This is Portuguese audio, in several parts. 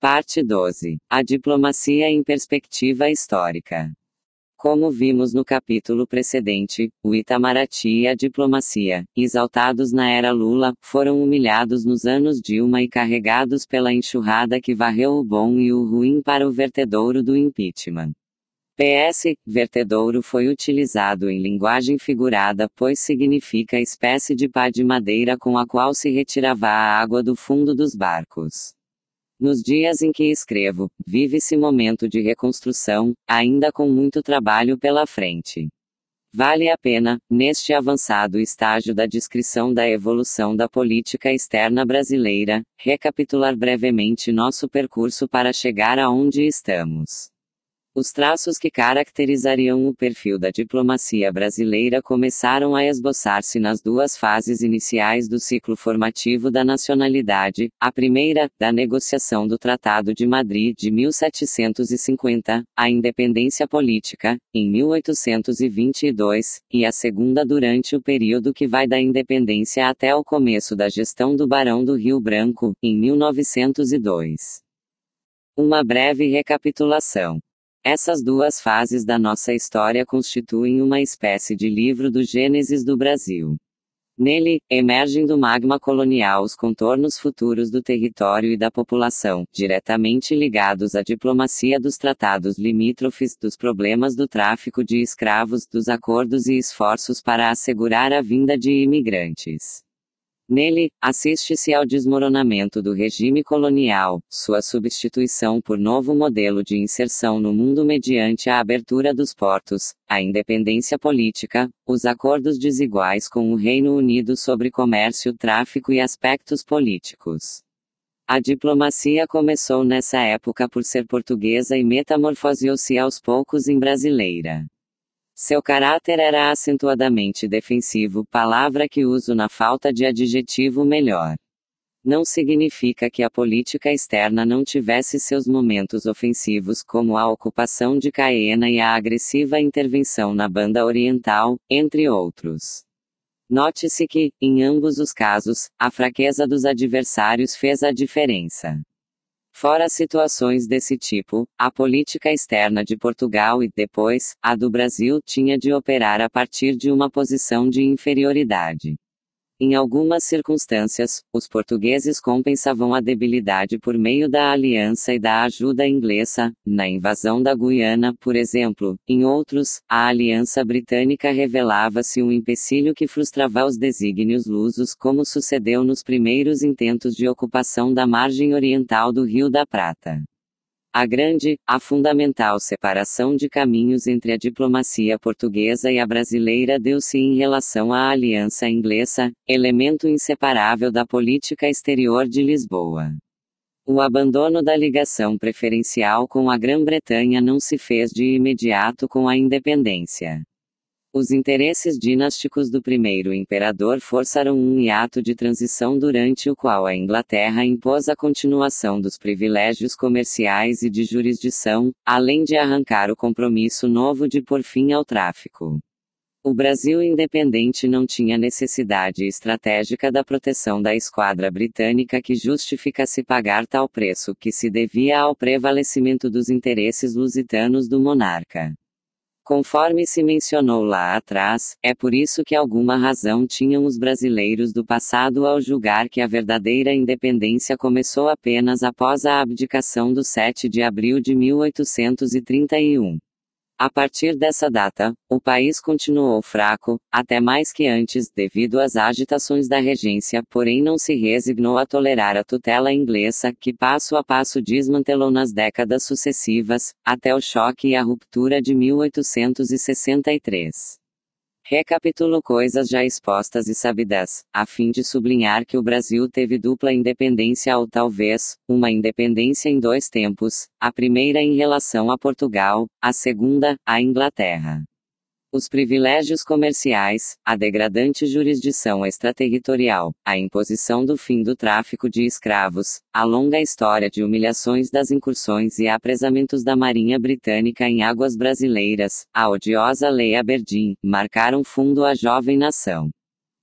Parte 12. A diplomacia em perspectiva histórica. Como vimos no capítulo precedente, o Itamaraty e a diplomacia, exaltados na era Lula, foram humilhados nos anos Dilma e carregados pela enxurrada que varreu o bom e o ruim para o vertedouro do impeachment. PS, vertedouro foi utilizado em linguagem figurada, pois significa espécie de pá de madeira com a qual se retirava a água do fundo dos barcos. Nos dias em que escrevo, vive-se momento de reconstrução, ainda com muito trabalho pela frente. Vale a pena, neste avançado estágio da descrição da evolução da política externa brasileira, recapitular brevemente nosso percurso para chegar aonde estamos. Os traços que caracterizariam o perfil da diplomacia brasileira começaram a esboçar-se nas duas fases iniciais do ciclo formativo da nacionalidade, a primeira, da negociação do Tratado de Madrid de 1750, a independência política, em 1822, e a segunda durante o período que vai da independência até o começo da gestão do Barão do Rio Branco, em 1902. Uma breve recapitulação. Essas duas fases da nossa história constituem uma espécie de livro do Gênesis do Brasil. Nele, emergem do magma colonial os contornos futuros do território e da população, diretamente ligados à diplomacia dos tratados limítrofes, dos problemas do tráfico de escravos, dos acordos e esforços para assegurar a vinda de imigrantes. Nele, assiste-se ao desmoronamento do regime colonial, sua substituição por novo modelo de inserção no mundo mediante a abertura dos portos, a independência política, os acordos desiguais com o Reino Unido sobre comércio, tráfico e aspectos políticos. A diplomacia começou nessa época por ser portuguesa e metamorfoseou-se aos poucos em brasileira. Seu caráter era acentuadamente defensivo, palavra que uso na falta de adjetivo melhor. Não significa que a política externa não tivesse seus momentos ofensivos, como a ocupação de Caiena e a agressiva intervenção na Banda Oriental, entre outros. Note-se que, em ambos os casos, a fraqueza dos adversários fez a diferença. Fora situações desse tipo, a política externa de Portugal e, depois, a do Brasil tinha de operar a partir de uma posição de inferioridade. Em algumas circunstâncias, os portugueses compensavam a debilidade por meio da aliança e da ajuda inglesa, na invasão da Guiana, por exemplo. Em outros, a aliança britânica revelava-se um empecilho que frustrava os desígnios lusos, como sucedeu nos primeiros intentos de ocupação da margem oriental do Rio da Prata. A fundamental separação de caminhos entre a diplomacia portuguesa e a brasileira deu-se em relação à aliança inglesa, elemento inseparável da política exterior de Lisboa. O abandono da ligação preferencial com a Grã-Bretanha não se fez de imediato com a independência. Os interesses dinásticos do primeiro imperador forçaram um hiato de transição durante o qual a Inglaterra impôs a continuação dos privilégios comerciais e de jurisdição, além de arrancar o compromisso novo de pôr fim ao tráfico. O Brasil independente não tinha necessidade estratégica da proteção da esquadra britânica que justificasse pagar tal preço, que se devia ao prevalecimento dos interesses lusitanos do monarca. Conforme se mencionou lá atrás, é por isso que alguma razão tinham os brasileiros do passado ao julgar que a verdadeira independência começou apenas após a abdicação do 7 de abril de 1831. A partir dessa data, o país continuou fraco, até mais que antes, devido às agitações da regência, porém não se resignou a tolerar a tutela inglesa, que passo a passo desmantelou nas décadas sucessivas, até o choque e a ruptura de 1863. Recapitulo coisas já expostas e sabidas, a fim de sublinhar que o Brasil teve dupla independência ou talvez, uma independência em dois tempos, a primeira em relação a Portugal, a segunda, a Inglaterra. Os privilégios comerciais, a degradante jurisdição extraterritorial, a imposição do fim do tráfico de escravos, a longa história de humilhações das incursões e apresamentos da Marinha Britânica em águas brasileiras, a odiosa Lei Aberdeen, marcaram fundo a jovem nação.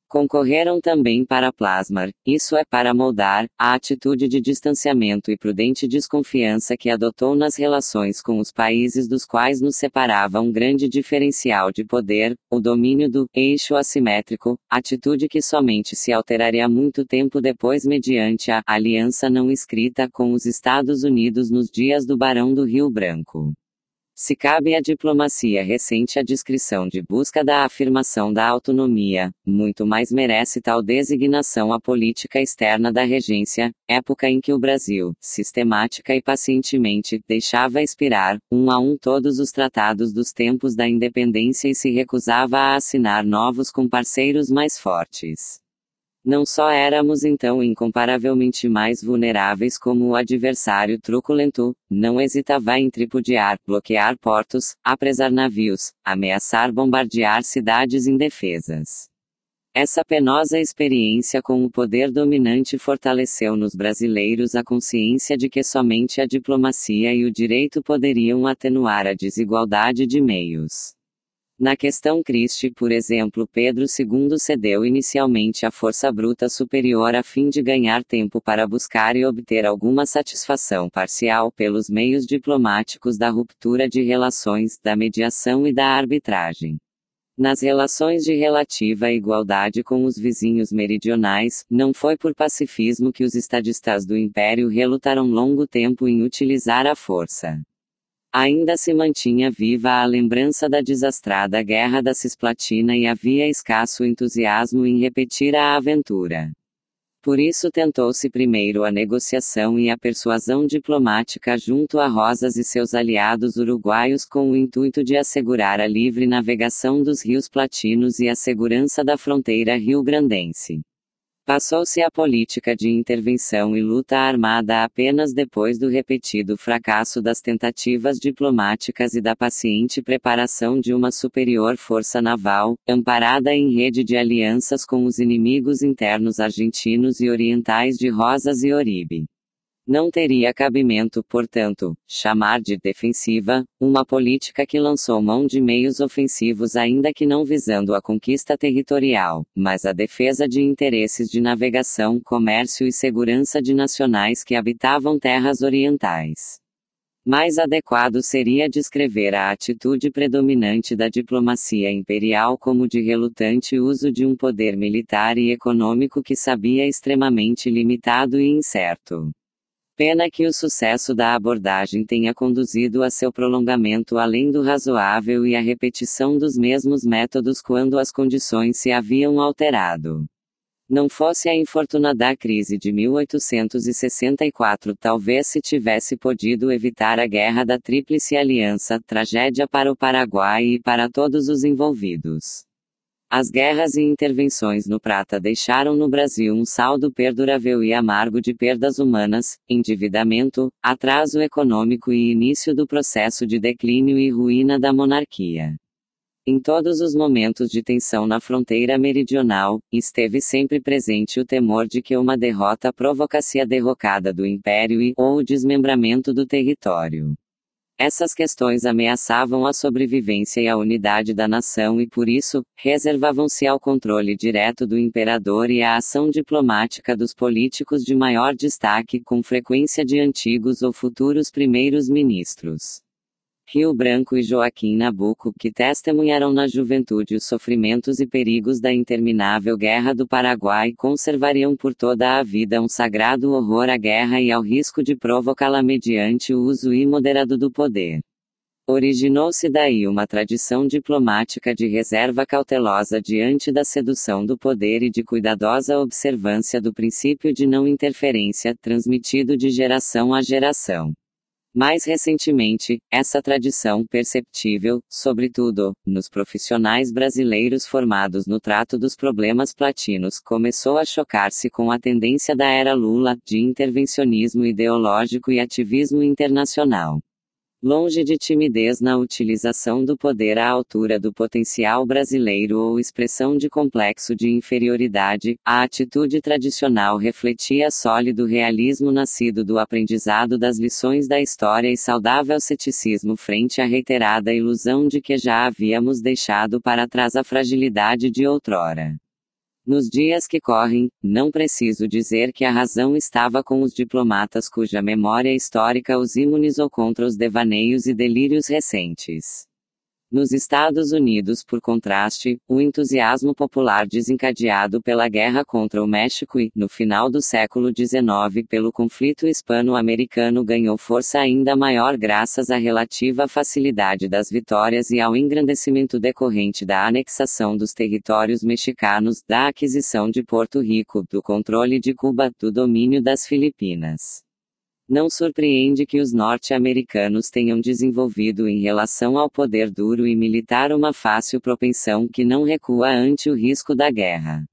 Concorreram também para plasmar, isso é para moldar, a atitude de distanciamento e prudente desconfiança que adotou nas relações com os países dos quais nos separava um grande diferencial de poder, o domínio do eixo assimétrico, atitude que somente se alteraria muito tempo depois mediante a aliança não escrita com os Estados Unidos nos dias do Barão do Rio Branco. Se cabe à diplomacia recente a descrição de busca da afirmação da autonomia, muito mais merece tal designação a política externa da regência, época em que o Brasil, sistemática e pacientemente, deixava expirar, um a um todos os tratados dos tempos da independência e se recusava a assinar novos com parceiros mais fortes. Não só éramos então incomparavelmente mais vulneráveis como o adversário truculento, não hesitava em tripudiar, bloquear portos, apresar navios, ameaçar bombardear cidades indefesas. Essa penosa experiência com o poder dominante fortaleceu nos brasileiros a consciência de que somente a diplomacia e o direito poderiam atenuar a desigualdade de meios. Na questão Christie, por exemplo, Pedro II cedeu inicialmente à força bruta superior a fim de ganhar tempo para buscar e obter alguma satisfação parcial pelos meios diplomáticos da ruptura de relações, da mediação e da arbitragem. Nas relações de relativa igualdade com os vizinhos meridionais, não foi por pacifismo que os estadistas do Império relutaram longo tempo em utilizar a força. Ainda se mantinha viva a lembrança da desastrada Guerra da Cisplatina e havia escasso entusiasmo em repetir a aventura. Por isso tentou-se primeiro a negociação e a persuasão diplomática junto a Rosas e seus aliados uruguaios com o intuito de assegurar a livre navegação dos rios platinos e a segurança da fronteira rio-grandense. Passou-se à política de intervenção e luta armada apenas depois do repetido fracasso das tentativas diplomáticas e da paciente preparação de uma superior força naval, amparada em rede de alianças com os inimigos internos argentinos e orientais de Rosas e Oribe. Não teria cabimento, portanto, chamar de defensiva, uma política que lançou mão de meios ofensivos ainda que não visando a conquista territorial, mas a defesa de interesses de navegação, comércio e segurança de nacionais que habitavam terras orientais. Mais adequado seria descrever a atitude predominante da diplomacia imperial como de relutante uso de um poder militar e econômico que sabia extremamente limitado e incerto. Pena que o sucesso da abordagem tenha conduzido a seu prolongamento além do razoável e a repetição dos mesmos métodos quando as condições se haviam alterado. Não fosse a infortunada crise de 1864, talvez se tivesse podido evitar a Guerra da Tríplice Aliança, tragédia para o Paraguai e para todos os envolvidos. As guerras e intervenções no Prata deixaram no Brasil um saldo perdurável e amargo de perdas humanas, endividamento, atraso econômico e início do processo de declínio e ruína da monarquia. Em todos os momentos de tensão na fronteira meridional, esteve sempre presente o temor de que uma derrota provocasse a derrocada do império ou o desmembramento do território. Essas questões ameaçavam a sobrevivência e a unidade da nação e por isso, reservavam-se ao controle direto do imperador e à ação diplomática dos políticos de maior destaque, com frequência de antigos ou futuros primeiros ministros. Rio Branco e Joaquim Nabuco, que testemunharam na juventude os sofrimentos e perigos da interminável Guerra do Paraguai, conservariam por toda a vida um sagrado horror à guerra e ao risco de provocá-la mediante o uso imoderado do poder. Originou-se daí uma tradição diplomática de reserva cautelosa diante da sedução do poder e de cuidadosa observância do princípio de não interferência, transmitido de geração a geração. Mais recentemente, essa tradição perceptível, sobretudo, nos profissionais brasileiros formados no trato dos problemas platinos, começou a chocar-se com a tendência da era Lula, de intervencionismo ideológico e ativismo internacional. Longe de timidez na utilização do poder à altura do potencial brasileiro ou expressão de complexo de inferioridade, a atitude tradicional refletia sólido realismo nascido do aprendizado das lições da história e saudável ceticismo frente à reiterada ilusão de que já havíamos deixado para trás a fragilidade de outrora. Nos dias que correm, não preciso dizer que a razão estava com os diplomatas cuja memória histórica os imunizou contra os devaneios e delírios recentes. Nos Estados Unidos, por contraste, o entusiasmo popular desencadeado pela guerra contra o México e, no final do século XIX, pelo conflito hispano-americano ganhou força ainda maior graças à relativa facilidade das vitórias e ao engrandecimento decorrente da anexação dos territórios mexicanos, da aquisição de Porto Rico, do controle de Cuba, do domínio das Filipinas. Não surpreende que os norte-americanos tenham desenvolvido em relação ao poder duro e militar uma fácil propensão que não recua ante o risco da guerra.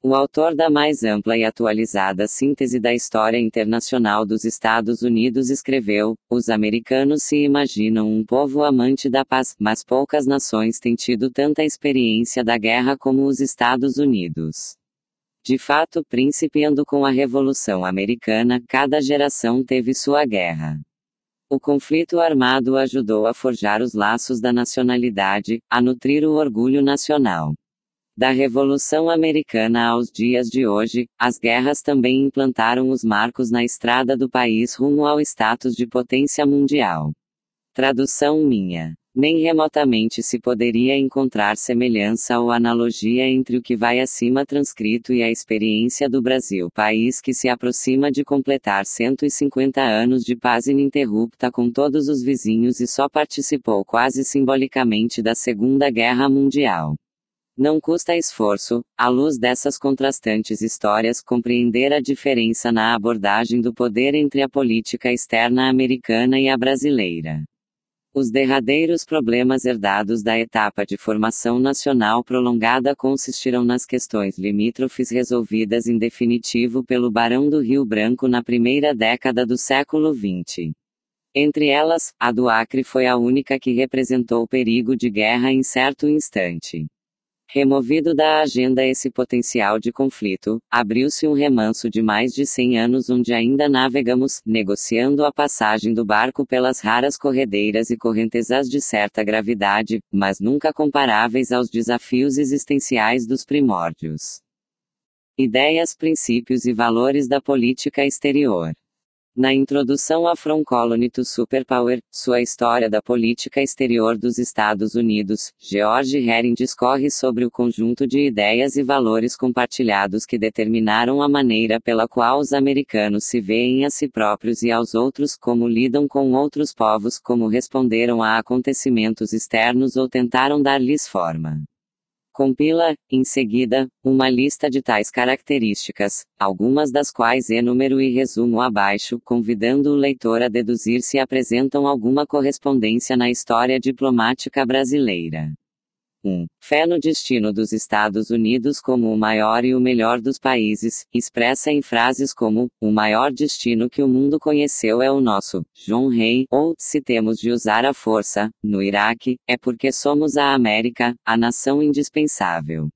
O autor da mais ampla e atualizada síntese da história internacional dos Estados Unidos escreveu: os americanos se imaginam um povo amante da paz, mas poucas nações têm tido tanta experiência da guerra como os Estados Unidos. De fato, principiando com a Revolução Americana, cada geração teve sua guerra. O conflito armado ajudou a forjar os laços da nacionalidade, a nutrir o orgulho nacional. Da Revolução Americana aos dias de hoje, as guerras também implantaram os marcos na estrada do país rumo ao status de potência mundial. Tradução minha. Nem remotamente se poderia encontrar semelhança ou analogia entre o que vai acima transcrito e a experiência do Brasil, país que se aproxima de completar 150 anos de paz ininterrupta com todos os vizinhos e só participou quase simbolicamente da Segunda Guerra Mundial. Não custa esforço, à luz dessas contrastantes histórias, compreender a diferença na abordagem do poder entre a política externa americana e a brasileira. Os derradeiros problemas herdados da etapa de formação nacional prolongada consistirão nas questões limítrofes resolvidas em definitivo pelo Barão do Rio Branco na primeira década do século XX. Entre elas, a do Acre foi a única que representou perigo de guerra em certo instante. Removido da agenda esse potencial de conflito, abriu-se um remanso de mais de 100 anos onde ainda navegamos, negociando a passagem do barco pelas raras corredeiras e correntezas de certa gravidade, mas nunca comparáveis aos desafios existenciais dos primórdios. Ideias, princípios e valores da política exterior. Na introdução a From Colony to Superpower, sua história da política exterior dos Estados Unidos, George Herring discorre sobre o conjunto de ideias e valores compartilhados que determinaram a maneira pela qual os americanos se veem a si próprios e aos outros, como lidam com outros povos, como responderam a acontecimentos externos ou tentaram dar-lhes forma. Compila, em seguida, uma lista de tais características, algumas das quais enumero e resumo abaixo, convidando o leitor a deduzir se apresentam alguma correspondência na história diplomática brasileira. 1. Fé no destino dos Estados Unidos como o maior e o melhor dos países, expressa em frases como: o maior destino que o mundo conheceu é o nosso, John Hay, ou, se temos de usar a força, no Iraque, é porque somos a América, a nação indispensável.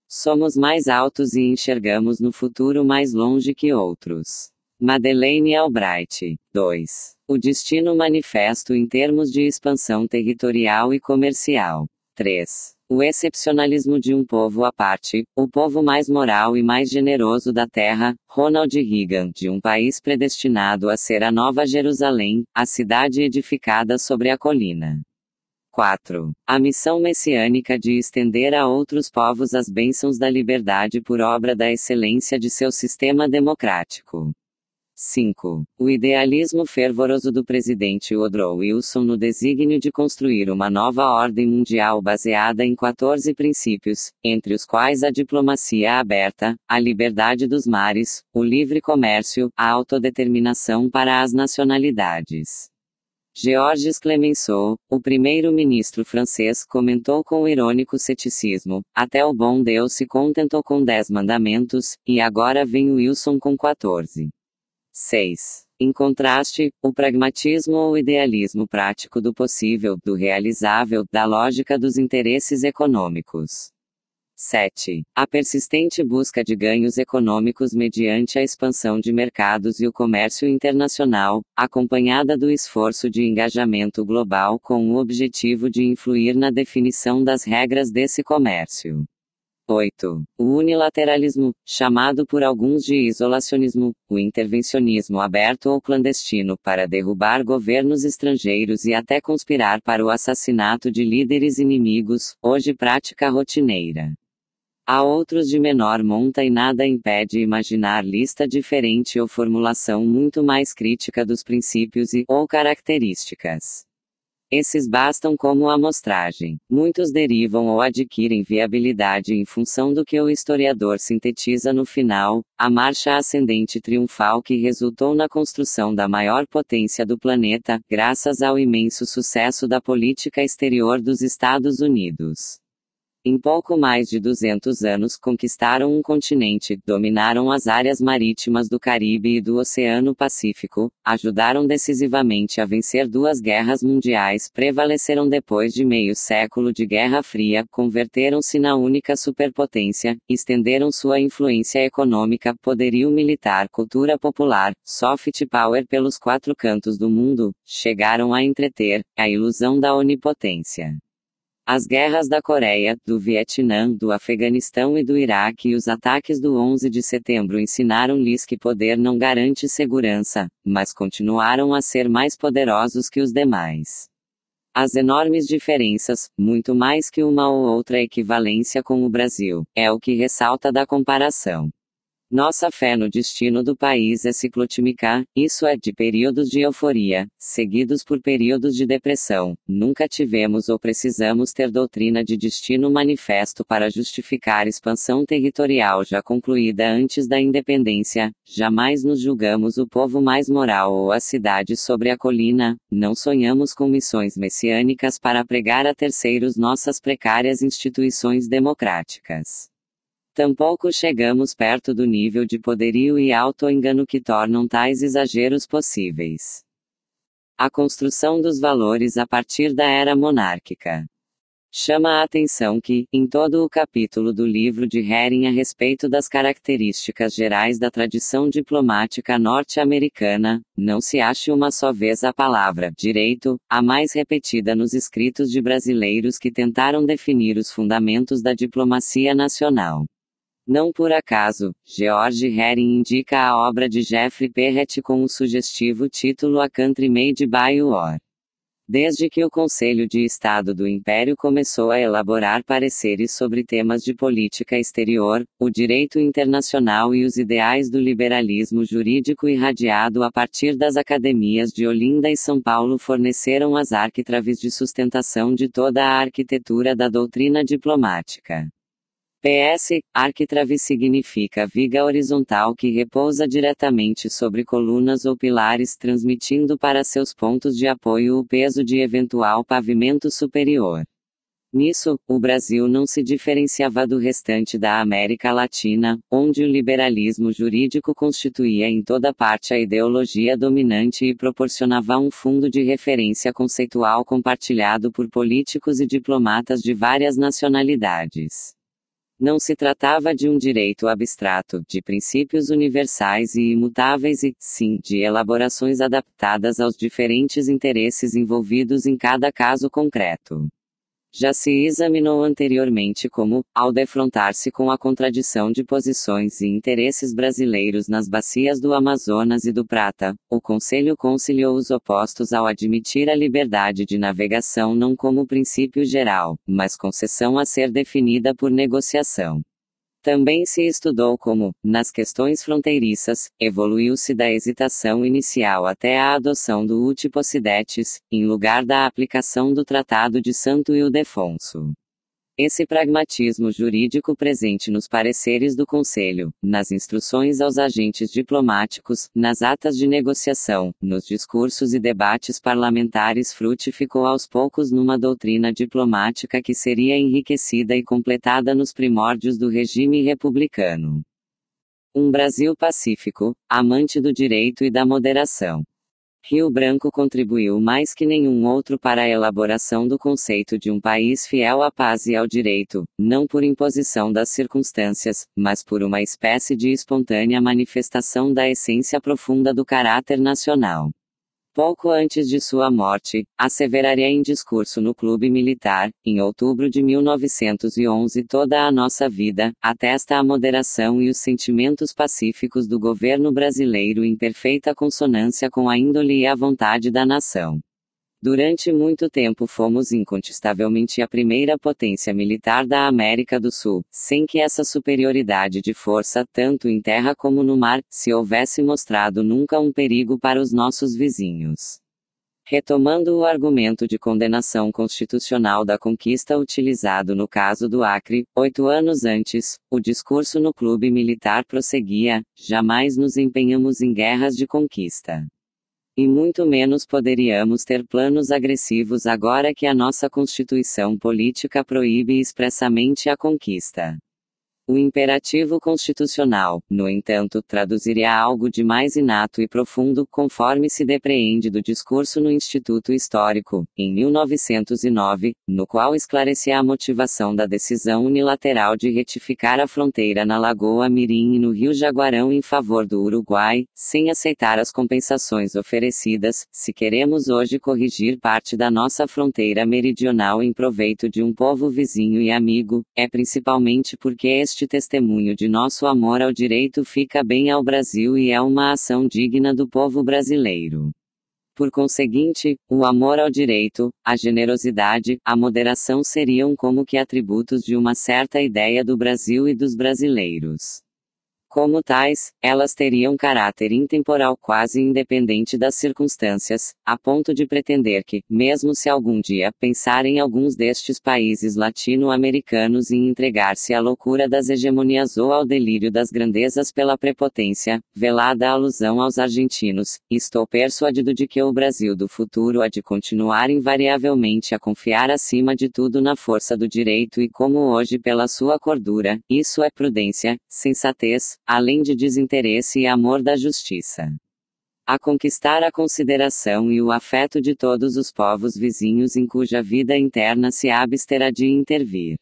Somos mais altos e enxergamos no futuro mais longe que outros. Madeleine Albright. 2. O destino manifesto em termos de expansão territorial e comercial. 3. O excepcionalismo de um povo à parte, o povo mais moral e mais generoso da Terra, Ronald Reagan, de um país predestinado a ser a Nova Jerusalém, a cidade edificada sobre a colina. 4. A missão messiânica de estender a outros povos as bênçãos da liberdade por obra da excelência de seu sistema democrático. 5. O idealismo fervoroso do presidente Woodrow Wilson no desígnio de construir uma nova ordem mundial baseada em 14 princípios, entre os quais a diplomacia aberta, a liberdade dos mares, o livre comércio, a autodeterminação para as nacionalidades. Georges Clemenceau, o primeiro-ministro francês, comentou com irônico ceticismo: até o bom Deus se contentou com 10 mandamentos, e agora vem Wilson com 14. 6. Em contraste, o pragmatismo ou idealismo prático do possível, do realizável, da lógica dos interesses econômicos. 7. A persistente busca de ganhos econômicos mediante a expansão de mercados e o comércio internacional, acompanhada do esforço de engajamento global com o objetivo de influir na definição das regras desse comércio. 8. O unilateralismo, chamado por alguns de isolacionismo, o intervencionismo aberto ou clandestino para derrubar governos estrangeiros e até conspirar para o assassinato de líderes inimigos, hoje prática rotineira. Há outros de menor monta e nada impede imaginar lista diferente ou formulação muito mais crítica dos princípios ou características. Esses bastam como amostragem. Muitos derivam ou adquirem viabilidade em função do que o historiador sintetiza no final, a marcha ascendente triunfal que resultou na construção da maior potência do planeta, graças ao imenso sucesso da política exterior dos Estados Unidos. Em pouco mais de 200 anos conquistaram um continente, dominaram as áreas marítimas do Caribe e do Oceano Pacífico, ajudaram decisivamente a vencer 2 guerras mundiais, prevaleceram depois de meio século de Guerra Fria, converteram-se na única superpotência, estenderam sua influência econômica, poderio militar, cultura popular, soft power pelos 4 cantos do mundo, chegaram a entreter a ilusão da onipotência. As guerras da Coreia, do Vietnã, do Afeganistão e do Iraque e os ataques do 11 de setembro ensinaram-lhes que poder não garante segurança, mas continuaram a ser mais poderosos que os demais. As enormes diferenças, muito mais que uma ou outra equivalência com o Brasil, é o que ressalta da comparação. Nossa fé no destino do país é ciclotímica, isso é, de períodos de euforia, seguidos por períodos de depressão. Nunca tivemos ou precisamos ter doutrina de destino manifesto para justificar expansão territorial já concluída antes da independência. Jamais nos julgamos o povo mais moral ou a cidade sobre a colina. Não sonhamos com missões messiânicas para pregar a terceiros nossas precárias instituições democráticas. Tampouco chegamos perto do nível de poderio e auto-engano que tornam tais exageros possíveis. A construção dos valores a partir da era monárquica. Chama a atenção que, em todo o capítulo do livro de Hering a respeito das características gerais da tradição diplomática norte-americana, não se ache uma só vez a palavra direito, a mais repetida nos escritos de brasileiros que tentaram definir os fundamentos da diplomacia nacional. Não por acaso, George Hering indica a obra de Jeffrey Perrett com o sugestivo título A Country Made by War. Desde que o Conselho de Estado do Império começou a elaborar pareceres sobre temas de política exterior, o direito internacional e os ideais do liberalismo jurídico irradiado a partir das academias de Olinda e São Paulo forneceram as arquitraves de sustentação de toda a arquitetura da doutrina diplomática. PS, arquitrave significa viga horizontal que repousa diretamente sobre colunas ou pilares transmitindo para seus pontos de apoio o peso de eventual pavimento superior. Nisso, o Brasil não se diferenciava do restante da América Latina, onde o liberalismo jurídico constituía em toda parte a ideologia dominante e proporcionava um fundo de referência conceitual compartilhado por políticos e diplomatas de várias nacionalidades. Não se tratava de um direito abstrato, de princípios universais e imutáveis e, sim, de elaborações adaptadas aos diferentes interesses envolvidos em cada caso concreto. Já se examinou anteriormente como, ao defrontar-se com a contradição de posições e interesses brasileiros nas bacias do Amazonas e do Prata, o Conselho conciliou os opostos ao admitir a liberdade de navegação não como princípio geral, mas concessão a ser definida por negociação. Também se estudou como, nas questões fronteiriças, evoluiu-se da hesitação inicial até a adoção do uti possidetis, em lugar da aplicação do Tratado de Santo Ildefonso. Esse pragmatismo jurídico presente nos pareceres do Conselho, nas instruções aos agentes diplomáticos, nas atas de negociação, nos discursos e debates parlamentares frutificou aos poucos numa doutrina diplomática que seria enriquecida e completada nos primórdios do regime republicano. Um Brasil pacífico, amante do direito e da moderação. Rio Branco contribuiu mais que nenhum outro para a elaboração do conceito de um país fiel à paz e ao direito, não por imposição das circunstâncias, mas por uma espécie de espontânea manifestação da essência profunda do caráter nacional. Pouco antes de sua morte, asseveraria em discurso no Clube Militar, em outubro de 1911: toda a nossa vida atesta a moderação e os sentimentos pacíficos do governo brasileiro em perfeita consonância com a índole e a vontade da nação. Durante muito tempo fomos incontestavelmente a primeira potência militar da América do Sul, sem que essa superioridade de força, tanto em terra como no mar, se houvesse mostrado nunca um perigo para os nossos vizinhos. Retomando o argumento de condenação constitucional da conquista utilizado no caso do Acre, 8 anos antes, o discurso no Clube Militar prosseguia: jamais nos empenhamos em guerras de conquista. E muito menos poderíamos ter planos agressivos agora que a nossa Constituição política proíbe expressamente a conquista. O imperativo constitucional, no entanto, traduziria algo de mais inato e profundo, conforme se depreende do discurso no Instituto Histórico, em 1909, no qual esclarecia a motivação da decisão unilateral de retificar a fronteira na Lagoa Mirim e no Rio Jaguarão em favor do Uruguai, sem aceitar as compensações oferecidas. Se queremos hoje corrigir parte da nossa fronteira meridional em proveito de um povo vizinho e amigo, é principalmente porque este testemunho de nosso amor ao direito fica bem ao Brasil e é uma ação digna do povo brasileiro. Por conseguinte, o amor ao direito, a generosidade, a moderação seriam como que atributos de uma certa ideia do Brasil e dos brasileiros. Como tais, elas teriam caráter intemporal quase independente das circunstâncias, a ponto de pretender que, mesmo se algum dia pensarem alguns destes países latino-americanos em entregar-se à loucura das hegemonias ou ao delírio das grandezas pela prepotência, velada alusão aos argentinos, estou persuadido de que o Brasil do futuro há de continuar invariavelmente a confiar acima de tudo na força do direito e como hoje pela sua cordura, isso é prudência, sensatez, além de desinteresse e amor da justiça. A conquistar a consideração e o afeto de todos os povos vizinhos em cuja vida interna se absterá de intervir.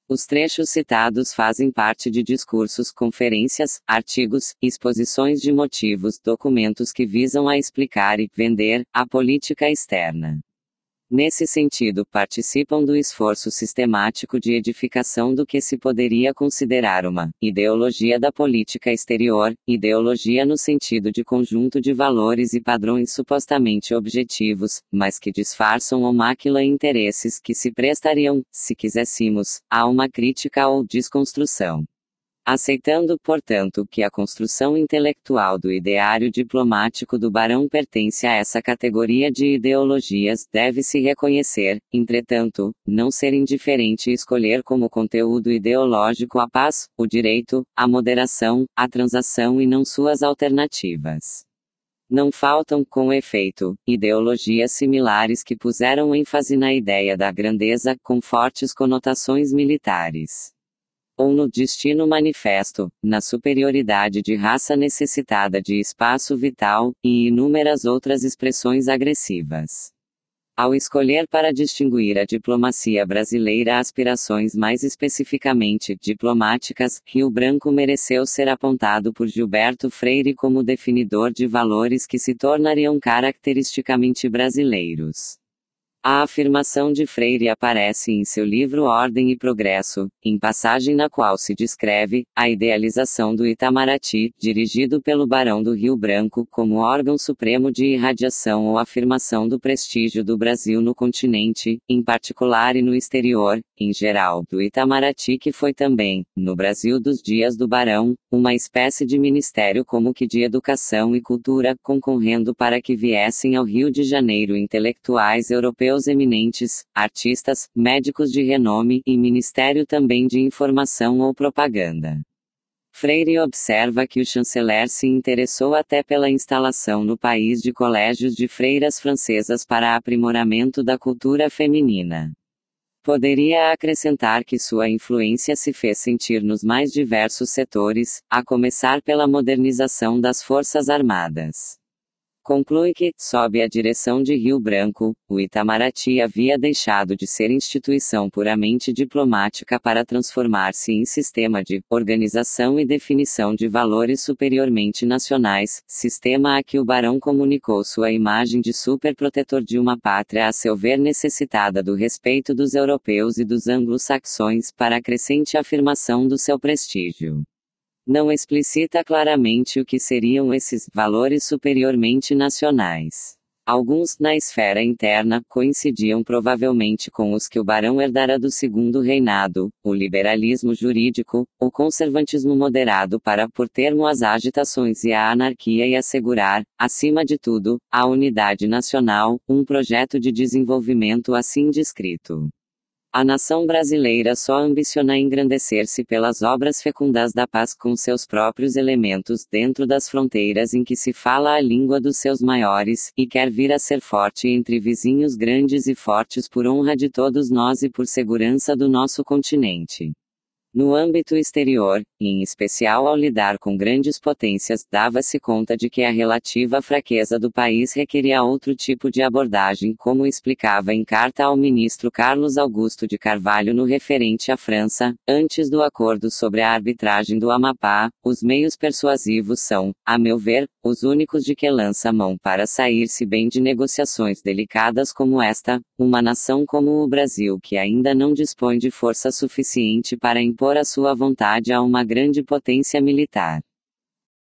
Os trechos citados fazem parte de discursos, conferências, artigos, exposições de motivos, documentos que visam a explicar e vender a política externa. Nesse sentido, participam do esforço sistemático de edificação do que se poderia considerar uma ideologia da política exterior, ideologia no sentido de conjunto de valores e padrões supostamente objetivos, mas que disfarçam ou maquilam interesses que se prestariam, se quiséssemos, a uma crítica ou desconstrução. Aceitando, portanto, que a construção intelectual do ideário diplomático do Barão pertence a essa categoria de ideologias, deve-se reconhecer, entretanto, não ser indiferente escolher como conteúdo ideológico a paz, o direito, a moderação, a transação e não suas alternativas. Não faltam, com efeito, ideologias similares que puseram ênfase na ideia da grandeza, com fortes conotações militares. Ou no destino manifesto, na superioridade de raça necessitada de espaço vital, e inúmeras outras expressões agressivas. Ao escolher para distinguir a diplomacia brasileira aspirações mais especificamente diplomáticas, Rio Branco mereceu ser apontado por Gilberto Freire como definidor de valores que se tornariam caracteristicamente brasileiros. A afirmação de Freire aparece em seu livro Ordem e Progresso, em passagem na qual se descreve a idealização do Itamaraty, dirigido pelo Barão do Rio Branco, como órgão supremo de irradiação ou afirmação do prestígio do Brasil no continente, em particular e no exterior, em geral, do Itamaraty que foi também, no Brasil dos dias do Barão, uma espécie de ministério como que de educação e cultura, concorrendo para que viessem ao Rio de Janeiro intelectuais europeus eminentes, artistas, médicos de renome, e ministério também de informação ou propaganda. Freire observa que o chanceler se interessou até pela instalação no país de colégios de freiras francesas para aprimoramento da cultura feminina. Poderia acrescentar que sua influência se fez sentir nos mais diversos setores, a começar pela modernização das Forças Armadas. Conclui que, sob a direção de Rio Branco, o Itamaraty havia deixado de ser instituição puramente diplomática para transformar-se em sistema de organização e definição de valores superiormente nacionais, sistema a que o barão comunicou sua imagem de superprotetor de uma pátria a seu ver necessitada do respeito dos europeus e dos anglo-saxões para a crescente afirmação do seu prestígio. Não explicita claramente o que seriam esses valores superiormente nacionais. Alguns, na esfera interna, coincidiam provavelmente com os que o barão herdara do Segundo Reinado, o liberalismo jurídico, o conservantismo moderado para pôr termo às agitações e à anarquia e assegurar, acima de tudo, a unidade nacional, um projeto de desenvolvimento assim descrito. A nação brasileira só ambiciona engrandecer-se pelas obras fecundas da paz com seus próprios elementos dentro das fronteiras em que se fala a língua dos seus maiores, e quer vir a ser forte entre vizinhos grandes e fortes por honra de todos nós e por segurança do nosso continente. No âmbito exterior, e em especial ao lidar com grandes potências, dava-se conta de que a relativa fraqueza do país requeria outro tipo de abordagem, como explicava em carta ao ministro Carlos Augusto de Carvalho no referente à França, antes do acordo sobre a arbitragem do Amapá. Os meios persuasivos são, a meu ver, os únicos de que lança mão para sair-se bem de negociações delicadas como esta, uma nação como o Brasil que ainda não dispõe de força suficiente para impor a sua vontade a uma grande potência militar.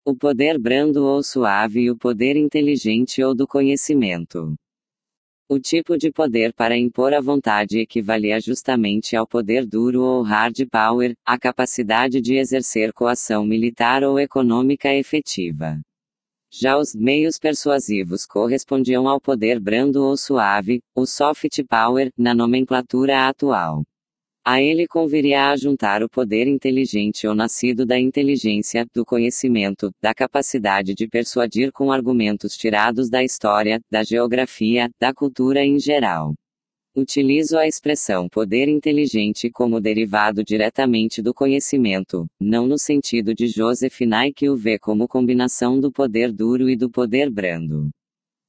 O poder brando ou suave e o poder inteligente ou do conhecimento. O tipo de poder para impor a vontade equivalia justamente ao poder duro ou hard power, a capacidade de exercer coação militar ou econômica efetiva. Já os meios persuasivos correspondiam ao poder brando ou suave, o soft power, na nomenclatura atual. A ele conviria ajuntar o poder inteligente ou nascido da inteligência, do conhecimento, da capacidade de persuadir com argumentos tirados da história, da geografia, da cultura em geral. Utilizo a expressão poder inteligente como derivado diretamente do conhecimento, não no sentido de Joseph Nye que o vê como combinação do poder duro e do poder brando.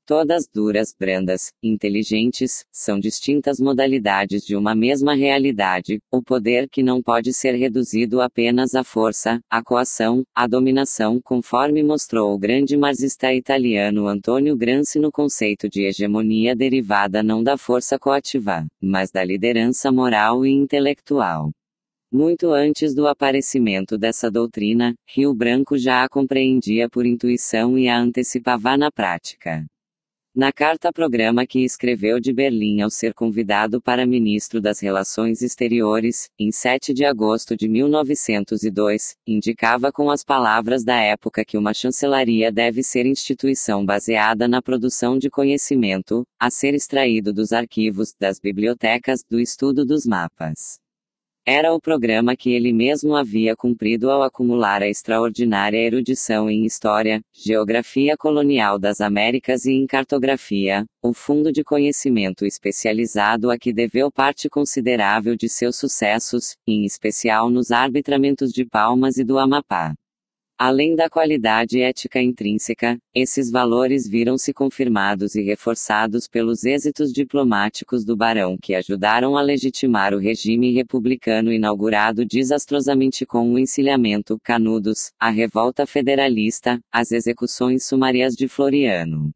Todas duras, brandas, inteligentes, são distintas modalidades de uma mesma realidade, o poder que não pode ser reduzido apenas à força, à coação, à dominação, conforme mostrou o grande marxista italiano Antonio Gramsci no conceito de hegemonia derivada não da força coativa, mas da liderança moral e intelectual. Muito antes do aparecimento dessa doutrina, Rio Branco já a compreendia por intuição e a antecipava na prática. Na carta-programa que escreveu de Berlim ao ser convidado para ministro das Relações Exteriores, em 7 de agosto de 1902, indicava com as palavras da época que uma chancelaria deve ser instituição baseada na produção de conhecimento, a ser extraído dos arquivos, das bibliotecas, do estudo dos mapas. Era o programa que ele mesmo havia cumprido ao acumular a extraordinária erudição em História, Geografia Colonial das Américas e em Cartografia, o fundo de conhecimento especializado a que deveu parte considerável de seus sucessos, em especial nos arbitramentos de Palmas e do Amapá. Além da qualidade ética intrínseca, esses valores viram-se confirmados e reforçados pelos êxitos diplomáticos do barão que ajudaram a legitimar o regime republicano inaugurado desastrosamente com o encilhamento, Canudos, a revolta federalista, as execuções sumárias de Floriano.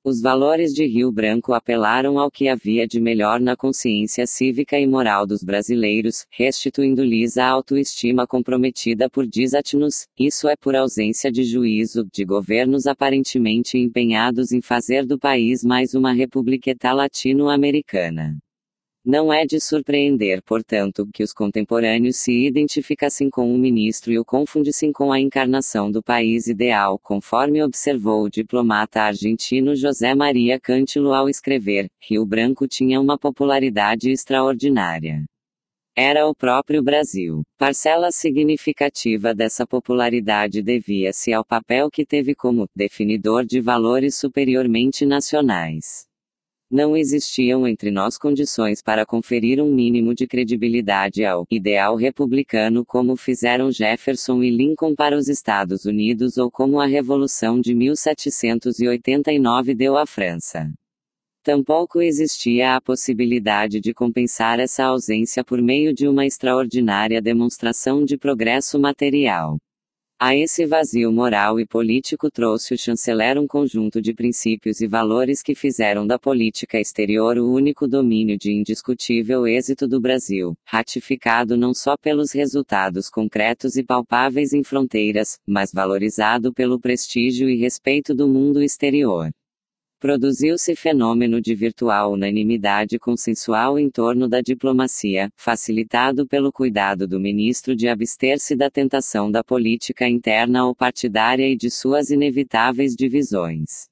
Os valores de Rio Branco apelaram ao que havia de melhor na consciência cívica e moral dos brasileiros, restituindo-lhes a autoestima comprometida por desatinos, isso é por ausência de juízo, de governos aparentemente empenhados em fazer do país mais uma republiqueta latino-americana. Não é de surpreender, portanto, que os contemporâneos se identificassem com o ministro e o confundissem com a encarnação do país ideal, conforme observou o diplomata argentino José Maria Cantilo ao escrever: Rio Branco tinha uma popularidade extraordinária. Era o próprio Brasil. Parcela significativa dessa popularidade devia-se ao papel que teve como definidor de valores superiormente nacionais. Não existiam entre nós condições para conferir um mínimo de credibilidade ao ideal republicano como fizeram Jefferson e Lincoln para os Estados Unidos ou como a Revolução de 1789 deu à França. Tampouco existia a possibilidade de compensar essa ausência por meio de uma extraordinária demonstração de progresso material. A esse vazio moral e político trouxe o chanceler um conjunto de princípios e valores que fizeram da política exterior o único domínio de indiscutível êxito do Brasil, ratificado não só pelos resultados concretos e palpáveis em fronteiras, mas valorizado pelo prestígio e respeito do mundo exterior. Produziu-se fenômeno de virtual unanimidade consensual em torno da diplomacia, facilitado pelo cuidado do ministro de abster-se da tentação da política interna ou partidária e de suas inevitáveis divisões.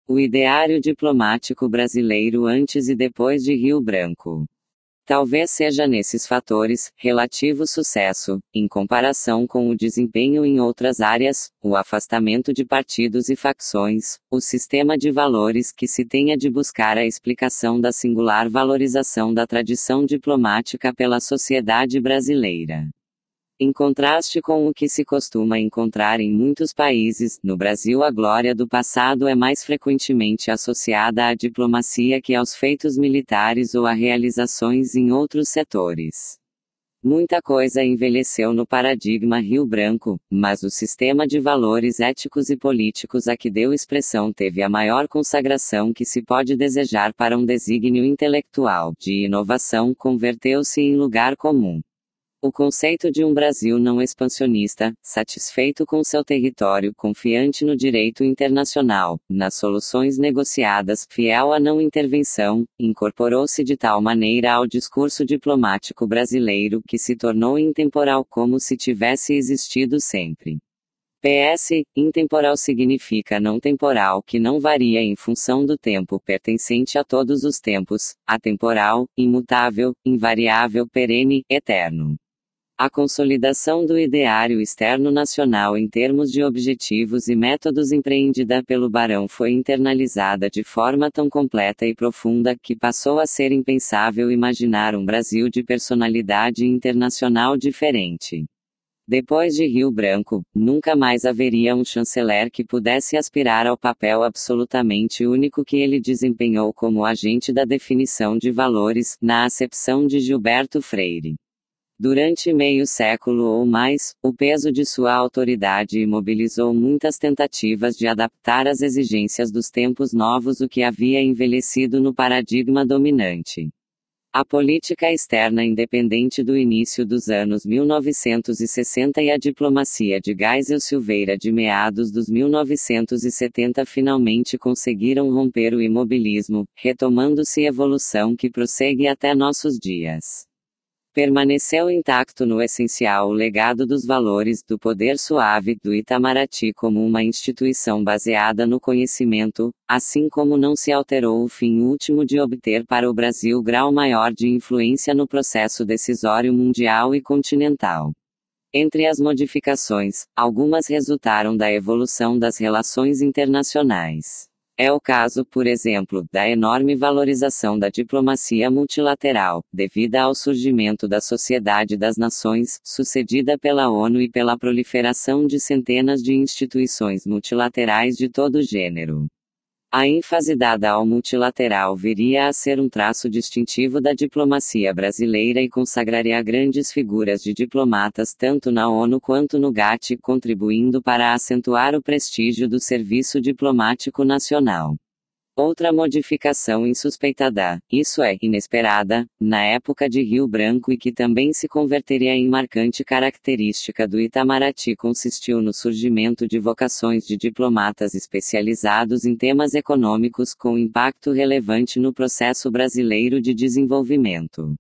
O ideário diplomático brasileiro antes e depois de Rio Branco. Talvez seja nesses fatores, relativo sucesso, em comparação com o desempenho em outras áreas, o afastamento de partidos e facções, o sistema de valores que se tenha de buscar a explicação da singular valorização da tradição diplomática pela sociedade brasileira. Em contraste com o que se costuma encontrar em muitos países, no Brasil a glória do passado é mais frequentemente associada à diplomacia que aos feitos militares ou a realizações em outros setores. Muita coisa envelheceu no paradigma Rio Branco, mas o sistema de valores éticos e políticos a que deu expressão teve a maior consagração que se pode desejar para um desígnio intelectual, de inovação, converteu-se em lugar comum. O conceito de um Brasil não expansionista, satisfeito com seu território, confiante no direito internacional, nas soluções negociadas, fiel à não intervenção, incorporou-se de tal maneira ao discurso diplomático brasileiro que se tornou intemporal como se tivesse existido sempre. PS, intemporal significa não temporal que não varia em função do tempo pertencente a todos os tempos, atemporal, imutável, invariável, perene, eterno. A consolidação do ideário externo nacional em termos de objetivos e métodos empreendida pelo Barão foi internalizada de forma tão completa e profunda que passou a ser impensável imaginar um Brasil de personalidade internacional diferente. Depois de Rio Branco, nunca mais haveria um chanceler que pudesse aspirar ao papel absolutamente único que ele desempenhou como agente da definição de valores, na acepção de Gilberto Freire. Durante meio século ou mais, o peso de sua autoridade imobilizou muitas tentativas de adaptar às exigências dos tempos novos o que havia envelhecido no paradigma dominante. A política externa independente do início dos anos 1960 e a diplomacia de Geisel Silveira de meados dos 1970 finalmente conseguiram romper o imobilismo, retomando-se evolução que prossegue até nossos dias. Permaneceu intacto no essencial o legado dos valores do poder suave do Itamaraty como uma instituição baseada no conhecimento, assim como não se alterou o fim último de obter para o Brasil grau maior de influência no processo decisório mundial e continental. Entre as modificações, algumas resultaram da evolução das relações internacionais. É o caso, por exemplo, da enorme valorização da diplomacia multilateral, devida ao surgimento da Sociedade das Nações, sucedida pela ONU e pela proliferação de centenas de instituições multilaterais de todo gênero. A ênfase dada ao multilateral viria a ser um traço distintivo da diplomacia brasileira e consagraria grandes figuras de diplomatas tanto na ONU quanto no GATT, contribuindo para acentuar o prestígio do serviço diplomático nacional. Outra modificação insuspeitada, isso é, inesperada, na época de Rio Branco e que também se converteria em marcante característica do Itamaraty consistiu no surgimento de vocações de diplomatas especializados em temas econômicos com impacto relevante no processo brasileiro de desenvolvimento.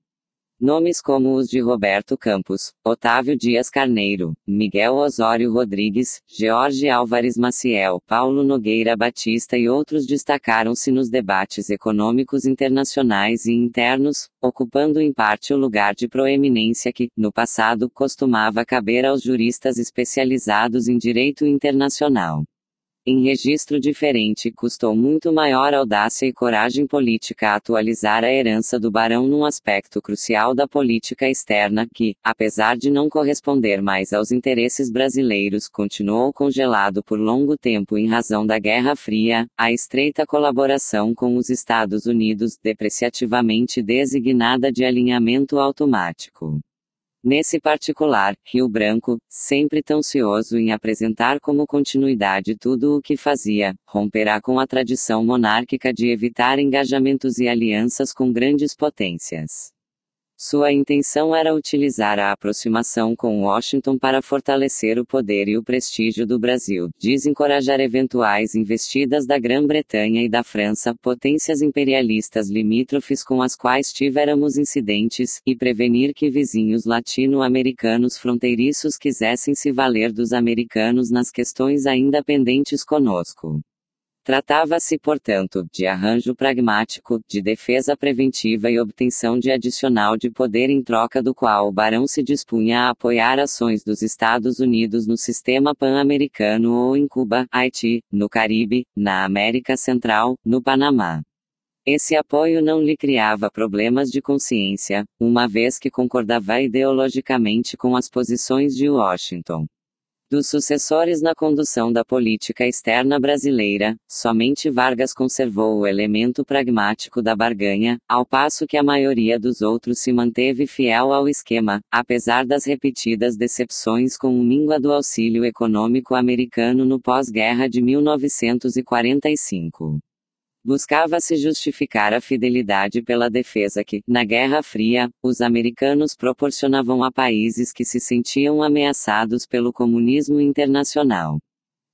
Nomes como os de Roberto Campos, Otávio Dias Carneiro, Miguel Osório Rodrigues, George Álvares Maciel, Paulo Nogueira Batista e outros destacaram-se nos debates econômicos internacionais e internos, ocupando em parte o lugar de proeminência que, no passado, costumava caber aos juristas especializados em direito internacional. Em registro diferente, custou muito maior audácia e coragem política atualizar a herança do barão num aspecto crucial da política externa que, apesar de não corresponder mais aos interesses brasileiros, continuou congelado por longo tempo em razão da Guerra Fria, a estreita colaboração com os Estados Unidos, depreciativamente designada de alinhamento automático. Nesse particular, Rio Branco, sempre tão cioso em apresentar como continuidade tudo o que fazia, romperá com a tradição monárquica de evitar engajamentos e alianças com grandes potências. Sua intenção era utilizar a aproximação com Washington para fortalecer o poder e o prestígio do Brasil, desencorajar eventuais investidas da Grã-Bretanha e da França, potências imperialistas limítrofes com as quais tivéramos incidentes, e prevenir que vizinhos latino-americanos fronteiriços quisessem se valer dos americanos nas questões ainda pendentes conosco. Tratava-se, portanto, de arranjo pragmático, de defesa preventiva e obtenção de adicional de poder em troca do qual o barão se dispunha a apoiar ações dos Estados Unidos no sistema pan-americano ou em Cuba, Haiti, no Caribe, na América Central, no Panamá. Esse apoio não lhe criava problemas de consciência, uma vez que concordava ideologicamente com as posições de Washington. Dos sucessores na condução da política externa brasileira, somente Vargas conservou o elemento pragmático da barganha, ao passo que a maioria dos outros se manteve fiel ao esquema, apesar das repetidas decepções com o míngua do auxílio econômico americano no pós-guerra de 1945. Buscava-se justificar a fidelidade pela defesa que, na Guerra Fria, os americanos proporcionavam a países que se sentiam ameaçados pelo comunismo internacional.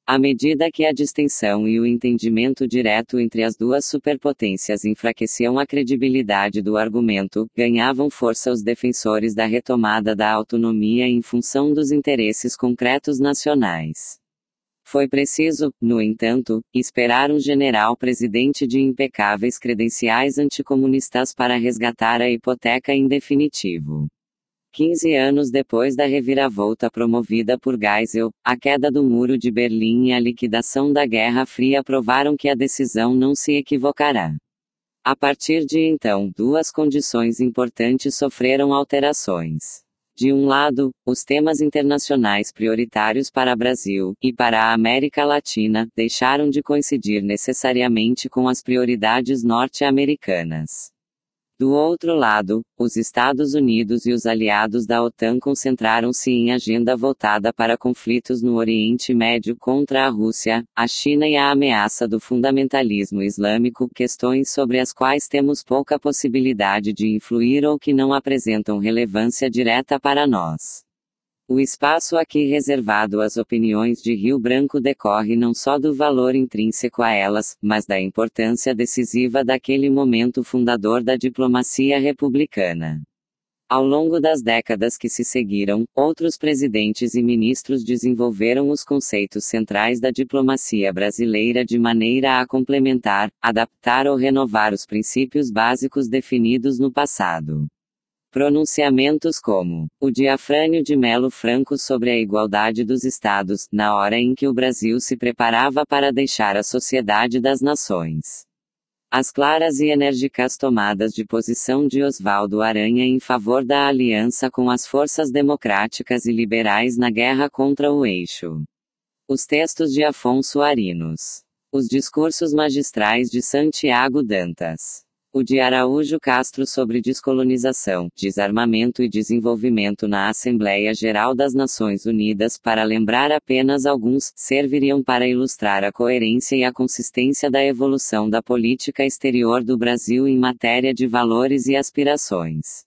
À medida que a distensão e o entendimento direto entre as duas superpotências enfraqueciam a credibilidade do argumento, ganhavam força os defensores da retomada da autonomia em função dos interesses concretos nacionais. Foi preciso, no entanto, esperar um general-presidente de impecáveis credenciais anticomunistas para resgatar a hipoteca em definitivo. 15 anos depois da reviravolta promovida por Geisel, a queda do Muro de Berlim e a liquidação da Guerra Fria provaram que a decisão não se equivocará. A partir de então, duas condições importantes sofreram alterações. De um lado, os temas internacionais prioritários para Brasil, e para a América Latina, deixaram de coincidir necessariamente com as prioridades norte-americanas. Do outro lado, os Estados Unidos e os aliados da OTAN concentraram-se em agenda voltada para conflitos no Oriente Médio contra a Rússia, a China e a ameaça do fundamentalismo islâmico, questões sobre as quais temos pouca possibilidade de influir ou que não apresentam relevância direta para nós. O espaço aqui reservado às opiniões de Rio Branco decorre não só do valor intrínseco a elas, mas da importância decisiva daquele momento fundador da diplomacia republicana. Ao longo das décadas que se seguiram, outros presidentes e ministros desenvolveram os conceitos centrais da diplomacia brasileira de maneira a complementar, adaptar ou renovar os princípios básicos definidos no passado. Pronunciamentos como o de Afrânio de Melo Franco sobre a igualdade dos Estados, na hora em que o Brasil se preparava para deixar a Sociedade das Nações. As claras e enérgicas tomadas de posição de Oswaldo Aranha em favor da aliança com as forças democráticas e liberais na guerra contra o Eixo. Os textos de Afonso Arinos. Os discursos magistrais de Santiago Dantas. O de Araújo Castro sobre descolonização, desarmamento e desenvolvimento na Assembleia Geral das Nações Unidas, para lembrar apenas alguns, serviriam para ilustrar a coerência e a consistência da evolução da política exterior do Brasil em matéria de valores e aspirações.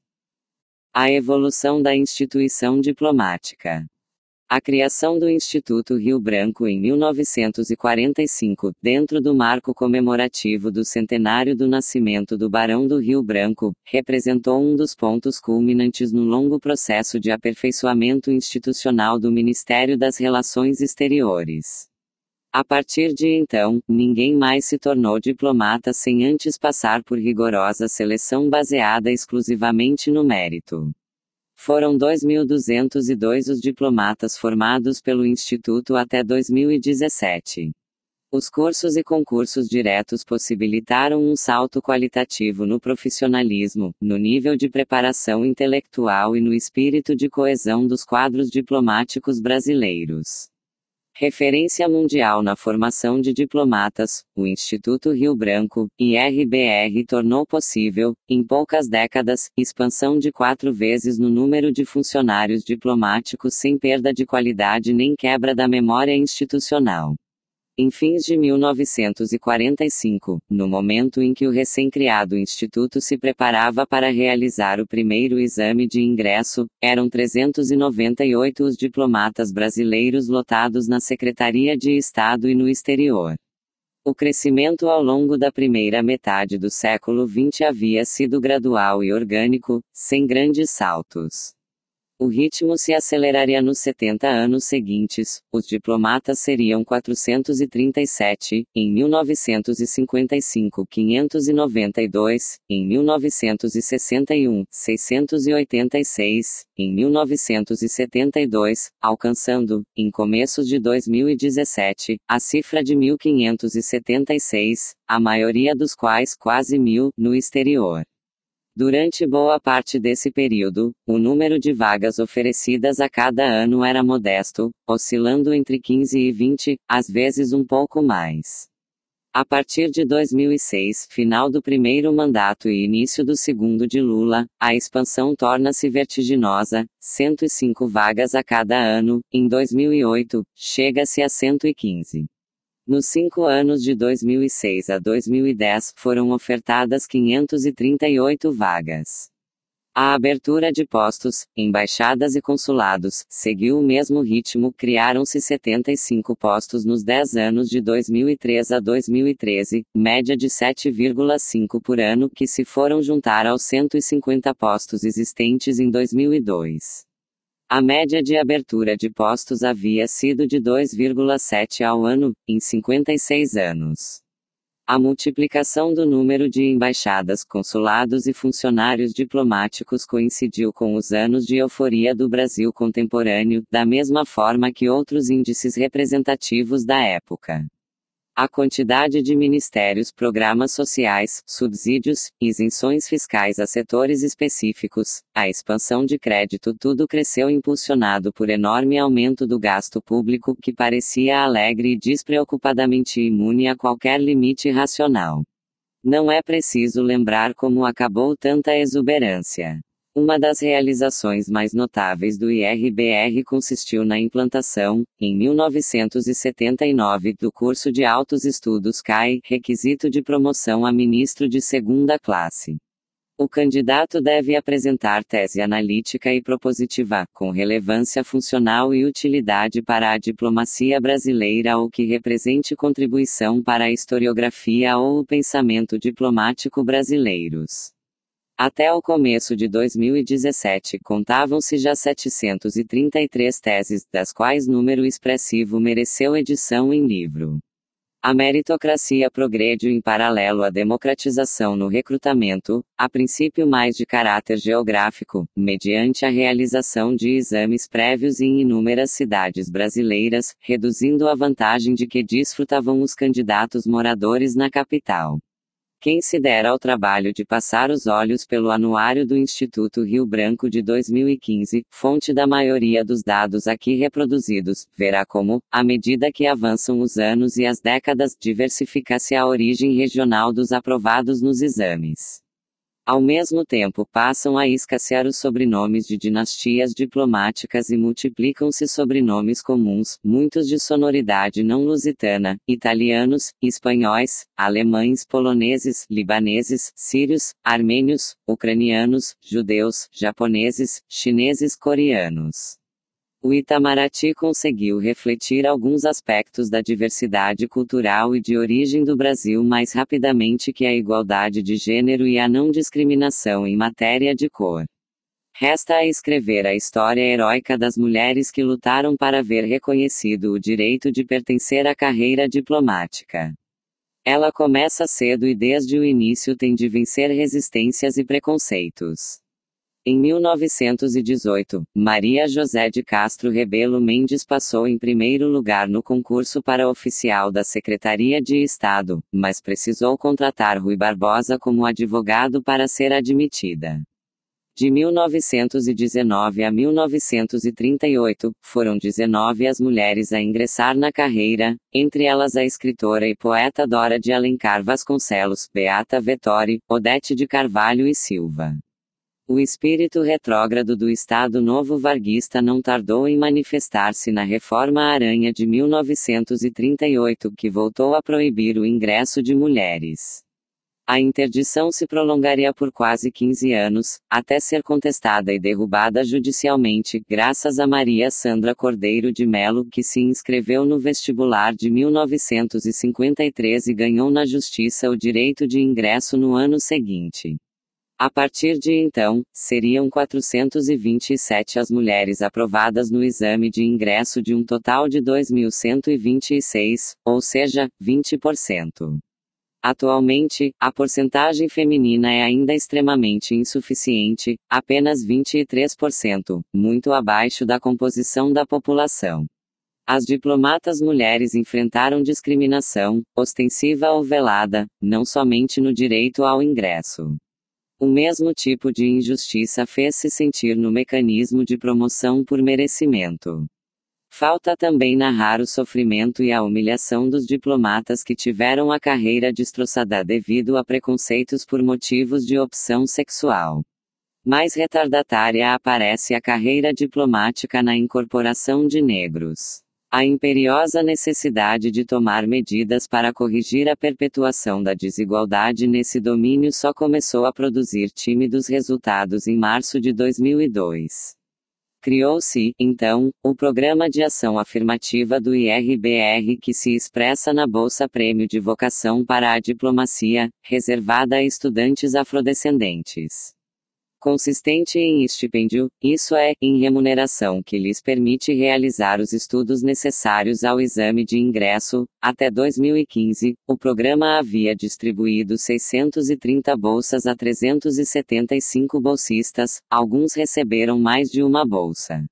A evolução da instituição diplomática. A criação do Instituto Rio Branco em 1945, dentro do marco comemorativo do centenário do nascimento do Barão do Rio Branco, representou um dos pontos culminantes no longo processo de aperfeiçoamento institucional do Ministério das Relações Exteriores. A partir de então, ninguém mais se tornou diplomata sem antes passar por rigorosa seleção baseada exclusivamente no mérito. Foram 2.202 os diplomatas formados pelo Instituto até 2017. Os cursos e concursos diretos possibilitaram um salto qualitativo no profissionalismo, no nível de preparação intelectual e no espírito de coesão dos quadros diplomáticos brasileiros. Referência mundial na formação de diplomatas, o Instituto Rio Branco, IRBR, tornou possível, em poucas décadas, expansão de 4 vezes no número de funcionários diplomáticos sem perda de qualidade nem quebra da memória institucional. Em fins de 1945, no momento em que o recém-criado instituto se preparava para realizar o primeiro exame de ingresso, eram 398 os diplomatas brasileiros lotados na Secretaria de Estado e no exterior. O crescimento ao longo da primeira metade do século XX havia sido gradual e orgânico, sem grandes saltos. O ritmo se aceleraria nos 70 anos seguintes, os diplomatas seriam 437, em 1955 592, em 1961, 686, em 1972, alcançando, em começos de 2017, a cifra de 1.576, a maioria dos quais quase 1.000, no exterior. Durante boa parte desse período, o número de vagas oferecidas a cada ano era modesto, oscilando entre 15 e 20, às vezes um pouco mais. A partir de 2006, final do primeiro mandato e início do segundo de Lula, a expansão torna-se vertiginosa, 105 vagas a cada ano, em 2008, chega-se a 115. Nos 5 anos de 2006 a 2010, foram ofertadas 538 vagas. A abertura de postos, embaixadas e consulados, seguiu o mesmo ritmo, criaram-se 75 postos nos 10 anos de 2003 a 2013, média de 7,5 por ano, que se foram juntar aos 150 postos existentes em 2002. A média de abertura de postos havia sido de 2,7 ao ano, em 56 anos. A multiplicação do número de embaixadas, consulados e funcionários diplomáticos coincidiu com os anos de euforia do Brasil contemporâneo, da mesma forma que outros índices representativos da época. A quantidade de ministérios, programas sociais, subsídios, isenções fiscais a setores específicos, a expansão de crédito, tudo cresceu impulsionado por enorme aumento do gasto público que parecia alegre e despreocupadamente imune a qualquer limite racional. Não é preciso lembrar como acabou tanta exuberância. Uma das realizações mais notáveis do IRBR consistiu na implantação, em 1979, do curso de Altos Estudos CAI, requisito de promoção a ministro de segunda classe. O candidato deve apresentar tese analítica e propositiva, com relevância funcional e utilidade para a diplomacia brasileira ou que represente contribuição para a historiografia ou o pensamento diplomático brasileiros. Até o começo de 2017 contavam-se já 733 teses, das quais número expressivo mereceu edição em livro. A meritocracia progrediu em paralelo à democratização no recrutamento, a princípio mais de caráter geográfico, mediante a realização de exames prévios em inúmeras cidades brasileiras, reduzindo a vantagem de que desfrutavam os candidatos moradores na capital. Quem se der ao trabalho de passar os olhos pelo Anuário do Instituto Rio Branco de 2015, fonte da maioria dos dados aqui reproduzidos, verá como, à medida que avançam os anos e as décadas, diversifica-se a origem regional dos aprovados nos exames. Ao mesmo tempo passam a escassear os sobrenomes de dinastias diplomáticas e multiplicam-se sobrenomes comuns, muitos de sonoridade não lusitana, italianos, espanhóis, alemães, poloneses, libaneses, sírios, armênios, ucranianos, judeus, japoneses, chineses, coreanos. O Itamaraty conseguiu refletir alguns aspectos da diversidade cultural e de origem do Brasil mais rapidamente que a igualdade de gênero e a não discriminação em matéria de cor. Resta a escrever a história heróica das mulheres que lutaram para ver reconhecido o direito de pertencer à carreira diplomática. Ela começa cedo e desde o início tem de vencer resistências e preconceitos. Em 1918, Maria José de Castro Rebelo Mendes passou em primeiro lugar no concurso para oficial da Secretaria de Estado, mas precisou contratar Rui Barbosa como advogado para ser admitida. De 1919 a 1938, foram 19 as mulheres a ingressar na carreira, entre elas a escritora e poeta Dora de Alencar Vasconcelos, Beata Vettori, Odete de Carvalho e Silva. O espírito retrógrado do Estado Novo varguista não tardou em manifestar-se na Reforma Aranha de 1938, que voltou a proibir o ingresso de mulheres. A interdição se prolongaria por quase 15 anos, até ser contestada e derrubada judicialmente, graças a Maria Sandra Cordeiro de Melo, que se inscreveu no vestibular de 1953 e ganhou na Justiça o direito de ingresso no ano seguinte. A partir de então, seriam 427 as mulheres aprovadas no exame de ingresso de um total de 2.126, ou seja, 20%. Atualmente, a porcentagem feminina é ainda extremamente insuficiente, apenas 23%, muito abaixo da composição da população. As diplomatas mulheres enfrentaram discriminação, ostensiva ou velada, não somente no direito ao ingresso. O mesmo tipo de injustiça fez-se sentir no mecanismo de promoção por merecimento. Falta também narrar o sofrimento e a humilhação dos diplomatas que tiveram a carreira destroçada devido a preconceitos por motivos de opção sexual. Mais retardatária aparece a carreira diplomática na incorporação de negros. A imperiosa necessidade de tomar medidas para corrigir a perpetuação da desigualdade nesse domínio só começou a produzir tímidos resultados em março de 2002. Criou-se, então, o Programa de Ação Afirmativa do IRBR, que se expressa na Bolsa Prêmio de Vocação para a Diplomacia, reservada a estudantes afrodescendentes. Consistente em estipêndio, isso é, em remuneração que lhes permite realizar os estudos necessários ao exame de ingresso. Até 2015, o programa havia distribuído 630 bolsas a 375 bolsistas, alguns receberam mais de uma bolsa.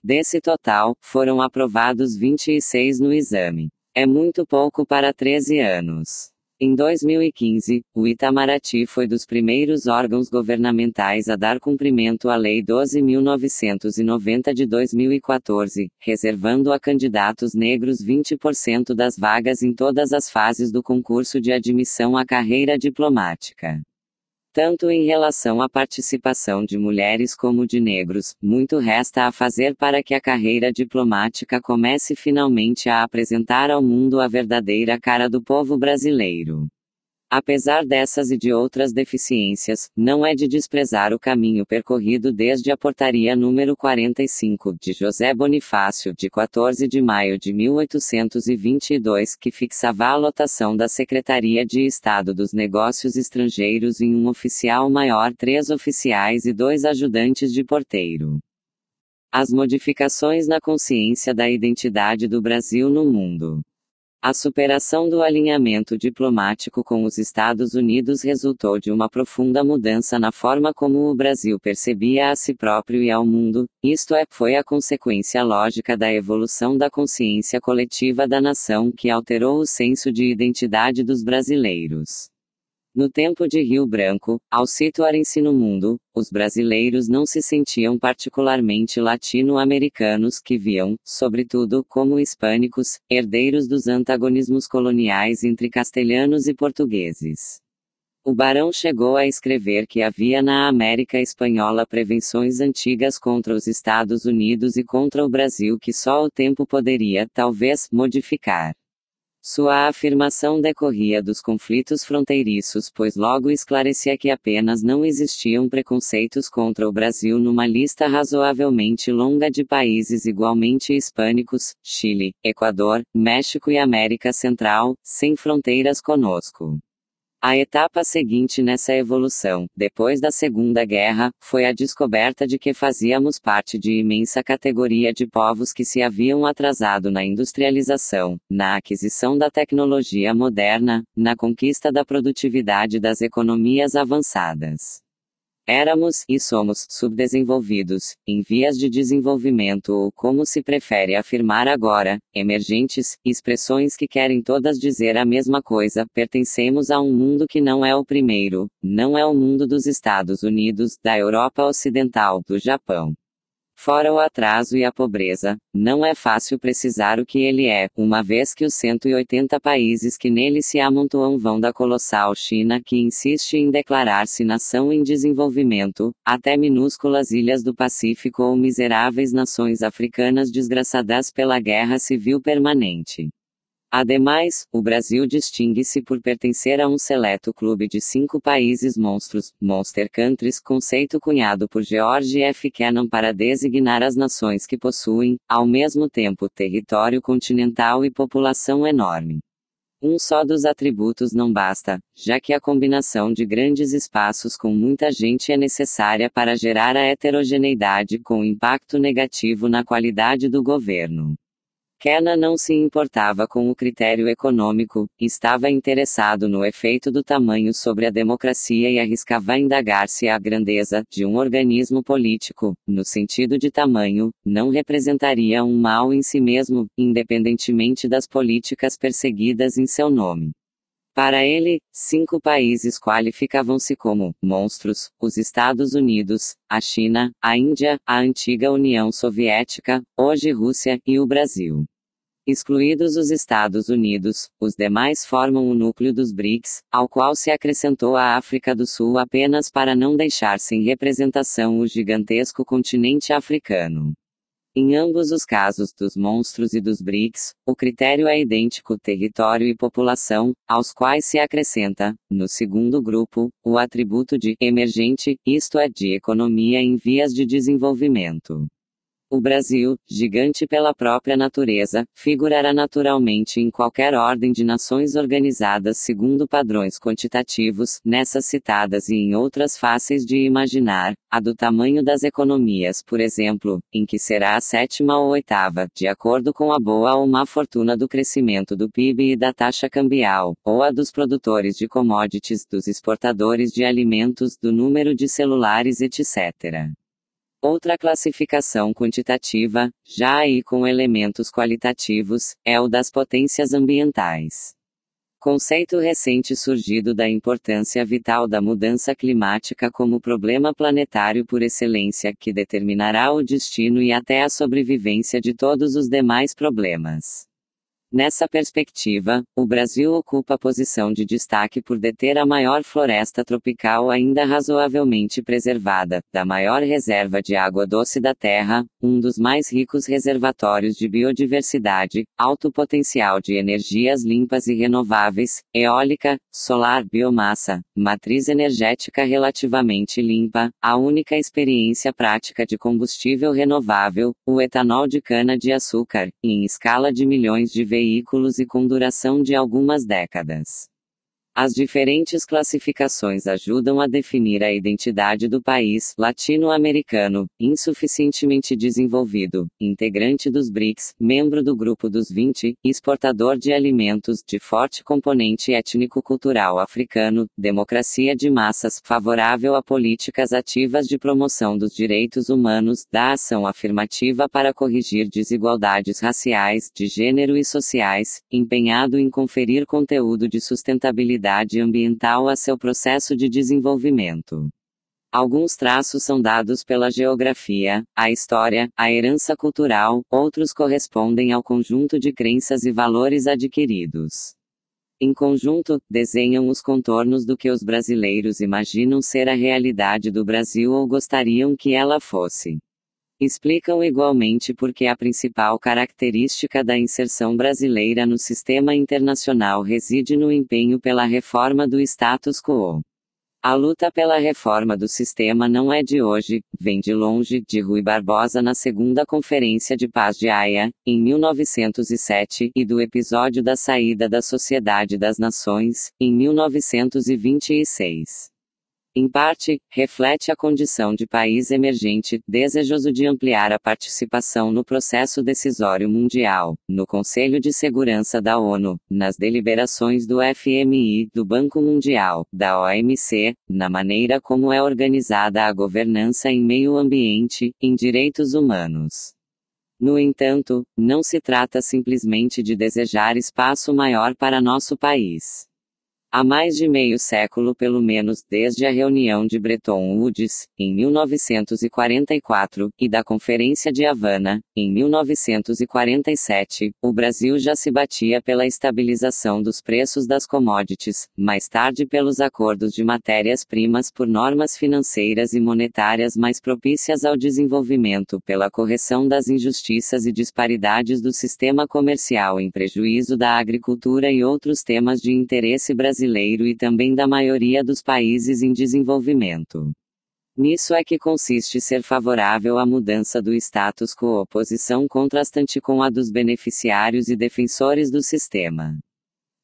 Desse total, foram aprovados 26 no exame. É muito pouco para 13 anos. Em 2015, o Itamaraty foi dos primeiros órgãos governamentais a dar cumprimento à Lei 12.990 de 2014, reservando a candidatos negros 20% das vagas em todas as fases do concurso de admissão à carreira diplomática. Tanto em relação à participação de mulheres como de negros, muito resta a fazer para que a carreira diplomática comece finalmente a apresentar ao mundo a verdadeira cara do povo brasileiro. Apesar dessas e de outras deficiências, não é de desprezar o caminho percorrido desde a Portaria número 45, de José Bonifácio, de 14 de maio de 1822, que fixava a lotação da Secretaria de Estado dos Negócios Estrangeiros em um oficial maior, 3 oficiais e 2 ajudantes de porteiro. As modificações na consciência da identidade do Brasil no mundo. A superação do alinhamento diplomático com os Estados Unidos resultou de uma profunda mudança na forma como o Brasil percebia a si próprio e ao mundo, isto é, foi a consequência lógica da evolução da consciência coletiva da nação que alterou o senso de identidade dos brasileiros. No tempo de Rio Branco, ao situarem-se no mundo, os brasileiros não se sentiam particularmente latino-americanos que viam, sobretudo, como hispânicos, herdeiros dos antagonismos coloniais entre castelhanos e portugueses. O barão chegou a escrever que havia na América Espanhola prevenções antigas contra os Estados Unidos e contra o Brasil que só o tempo poderia, talvez, modificar. Sua afirmação decorria dos conflitos fronteiriços, pois logo esclarecia que apenas não existiam preconceitos contra o Brasil numa lista razoavelmente longa de países igualmente hispânicos, Chile, Equador, México e América Central, sem fronteiras conosco. A etapa seguinte nessa evolução, depois da Segunda Guerra, foi a descoberta de que fazíamos parte de imensa categoria de povos que se haviam atrasado na industrialização, na aquisição da tecnologia moderna, na conquista da produtividade das economias avançadas. Éramos, e somos, subdesenvolvidos, em vias de desenvolvimento ou como se prefere afirmar agora, emergentes, expressões que querem todas dizer a mesma coisa, pertencemos a um mundo que não é o primeiro, não é o mundo dos Estados Unidos, da Europa Ocidental, do Japão. Fora o atraso e a pobreza, não é fácil precisar o que ele é, uma vez que os 180 países que nele se amontoam vão da colossal China que insiste em declarar-se nação em desenvolvimento, até minúsculas ilhas do Pacífico ou miseráveis nações africanas desgraçadas pela guerra civil permanente. Ademais, o Brasil distingue-se por pertencer a um seleto clube de 5 países monstros, Monster Countries, conceito cunhado por George F. Kennan para designar as nações que possuem, ao mesmo tempo, território continental e população enorme. Um só dos atributos não basta, já que a combinação de grandes espaços com muita gente é necessária para gerar a heterogeneidade com impacto negativo na qualidade do governo. Kennan não se importava com o critério econômico, estava interessado no efeito do tamanho sobre a democracia e arriscava indagar-se a grandeza de um organismo político, no sentido de tamanho, não representaria um mal em si mesmo, independentemente das políticas perseguidas em seu nome. Para ele, 5 países qualificavam-se como monstros: os Estados Unidos, a China, a Índia, a antiga União Soviética, hoje Rússia, e o Brasil. Excluídos os Estados Unidos, os demais formam o núcleo dos BRICS, ao qual se acrescentou a África do Sul apenas para não deixar sem representação o gigantesco continente africano. Em ambos os casos dos monstros e dos BRICS, o critério é idêntico: território e população, aos quais se acrescenta, no segundo grupo, o atributo de emergente, isto é, de economia em vias de desenvolvimento. O Brasil, gigante pela própria natureza, figurará naturalmente em qualquer ordem de nações organizadas segundo padrões quantitativos, nessas citadas e em outras fáceis de imaginar, a do tamanho das economias, por exemplo, em que será a 7ª ou 8ª, de acordo com a boa ou má fortuna do crescimento do PIB e da taxa cambial, ou a dos produtores de commodities, dos exportadores de alimentos, do número de celulares, etc. Outra classificação quantitativa, já aí com elementos qualitativos, é o das potências ambientais. Conceito recente surgido da importância vital da mudança climática como problema planetário por excelência que determinará o destino e até a sobrevivência de todos os demais problemas. Nessa perspectiva, o Brasil ocupa a posição de destaque por deter a maior floresta tropical ainda razoavelmente preservada, da maior reserva de água doce da Terra, um dos mais ricos reservatórios de biodiversidade, alto potencial de energias limpas e renováveis, eólica, solar, biomassa, matriz energética relativamente limpa, a única experiência prática de combustível renovável, o etanol de cana-de-açúcar, em escala de milhões de veículos e com duração de algumas décadas. As diferentes classificações ajudam a definir a identidade do país latino-americano, insuficientemente desenvolvido, integrante dos BRICS, membro do Grupo dos 20, exportador de alimentos de forte componente étnico-cultural africano, democracia de massas, favorável a políticas ativas de promoção dos direitos humanos, da ação afirmativa para corrigir desigualdades raciais, de gênero e sociais, empenhado em conferir conteúdo de sustentabilidade ambiental a seu processo de desenvolvimento. Alguns traços são dados pela geografia, a história, a herança cultural, outros correspondem ao conjunto de crenças e valores adquiridos. Em conjunto, desenham os contornos do que os brasileiros imaginam ser a realidade do Brasil ou gostariam que ela fosse. Explicam igualmente porque a principal característica da inserção brasileira no sistema internacional reside no empenho pela reforma do status quo. A luta pela reforma do sistema não é de hoje, vem de longe, de Rui Barbosa na Segunda Conferência de Paz de Haia, em 1907, e do episódio da saída da Sociedade das Nações, em 1926. Em parte, reflete a condição de país emergente, desejoso de ampliar a participação no processo decisório mundial, no Conselho de Segurança da ONU, nas deliberações do FMI, do Banco Mundial, da OMC, na maneira como é organizada a governança em meio ambiente, em direitos humanos. No entanto, não se trata simplesmente de desejar espaço maior para nosso país. Há mais de meio século, pelo menos desde a reunião de Bretton Woods, em 1944, e da Conferência de Havana, em 1947, o Brasil já se batia pela estabilização dos preços das commodities, mais tarde pelos acordos de matérias-primas por normas financeiras e monetárias mais propícias ao desenvolvimento, pela correção das injustiças e disparidades do sistema comercial em prejuízo da agricultura e outros temas de interesse brasileiro e também da maioria dos países em desenvolvimento. Nisso é que consiste ser favorável à mudança do status quo, oposição contrastante com a dos beneficiários e defensores do sistema.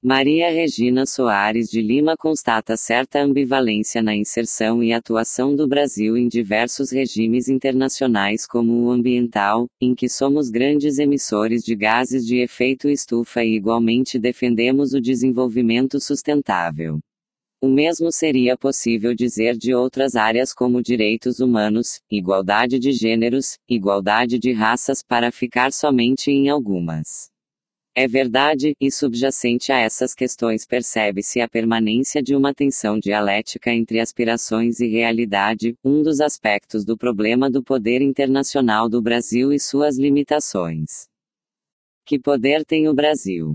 Maria Regina Soares de Lima constata certa ambivalência na inserção e atuação do Brasil em diversos regimes internacionais como o ambiental, em que somos grandes emissores de gases de efeito estufa e igualmente defendemos o desenvolvimento sustentável. O mesmo seria possível dizer de outras áreas como direitos humanos, igualdade de gêneros, igualdade de raças, para ficar somente em algumas. É verdade, e subjacente a essas questões percebe-se a permanência de uma tensão dialética entre aspirações e realidade, um dos aspectos do problema do poder internacional do Brasil e suas limitações. Que poder tem o Brasil?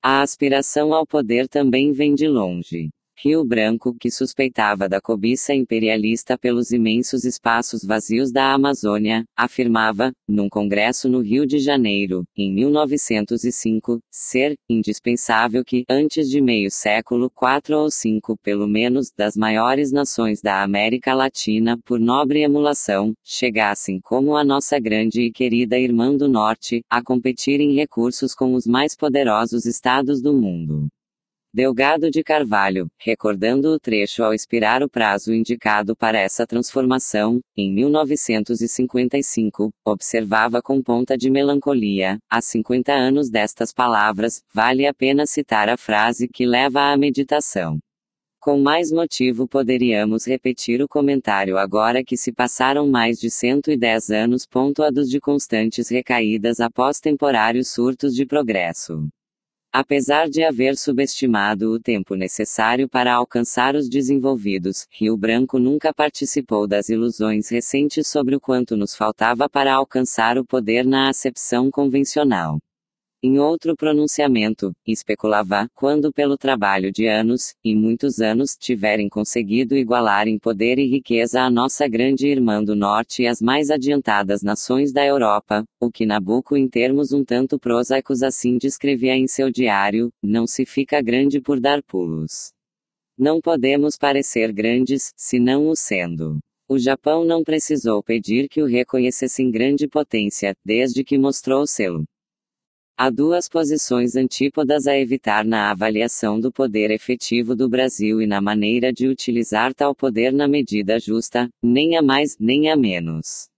A aspiração ao poder também vem de longe. Rio Branco, que suspeitava da cobiça imperialista pelos imensos espaços vazios da Amazônia, afirmava, num congresso no Rio de Janeiro, em 1905, ser indispensável que, antes de meio século, 4 ou 5, pelo menos, das maiores nações da América Latina, por nobre emulação, chegassem como a nossa grande e querida irmã do Norte, a competir em recursos com os mais poderosos estados do mundo. Delgado de Carvalho, recordando o trecho ao expirar o prazo indicado para essa transformação, em 1955, observava com ponta de melancolia: há 50 anos destas palavras, vale a pena citar a frase que leva à meditação. Com mais motivo poderíamos repetir o comentário agora que se passaram mais de 110 anos pontuados de constantes recaídas após temporários surtos de progresso. Apesar de haver subestimado o tempo necessário para alcançar os desenvolvidos, Rio Branco nunca participou das ilusões recentes sobre o quanto nos faltava para alcançar o poder na acepção convencional. Em outro pronunciamento, especulava, quando pelo trabalho de anos, e muitos anos, tiverem conseguido igualar em poder e riqueza a nossa grande irmã do Norte e as mais adiantadas nações da Europa, o que Nabucco em termos um tanto prosaicos assim descrevia em seu diário: não se fica grande por dar pulos. Não podemos parecer grandes, se não o sendo. O Japão não precisou pedir que o reconhecessem grande potência, desde que mostrou sê-lo. Há duas posições antípodas a evitar na avaliação do poder efetivo do Brasil e na maneira de utilizar tal poder na medida justa, nem a mais, nem a menos.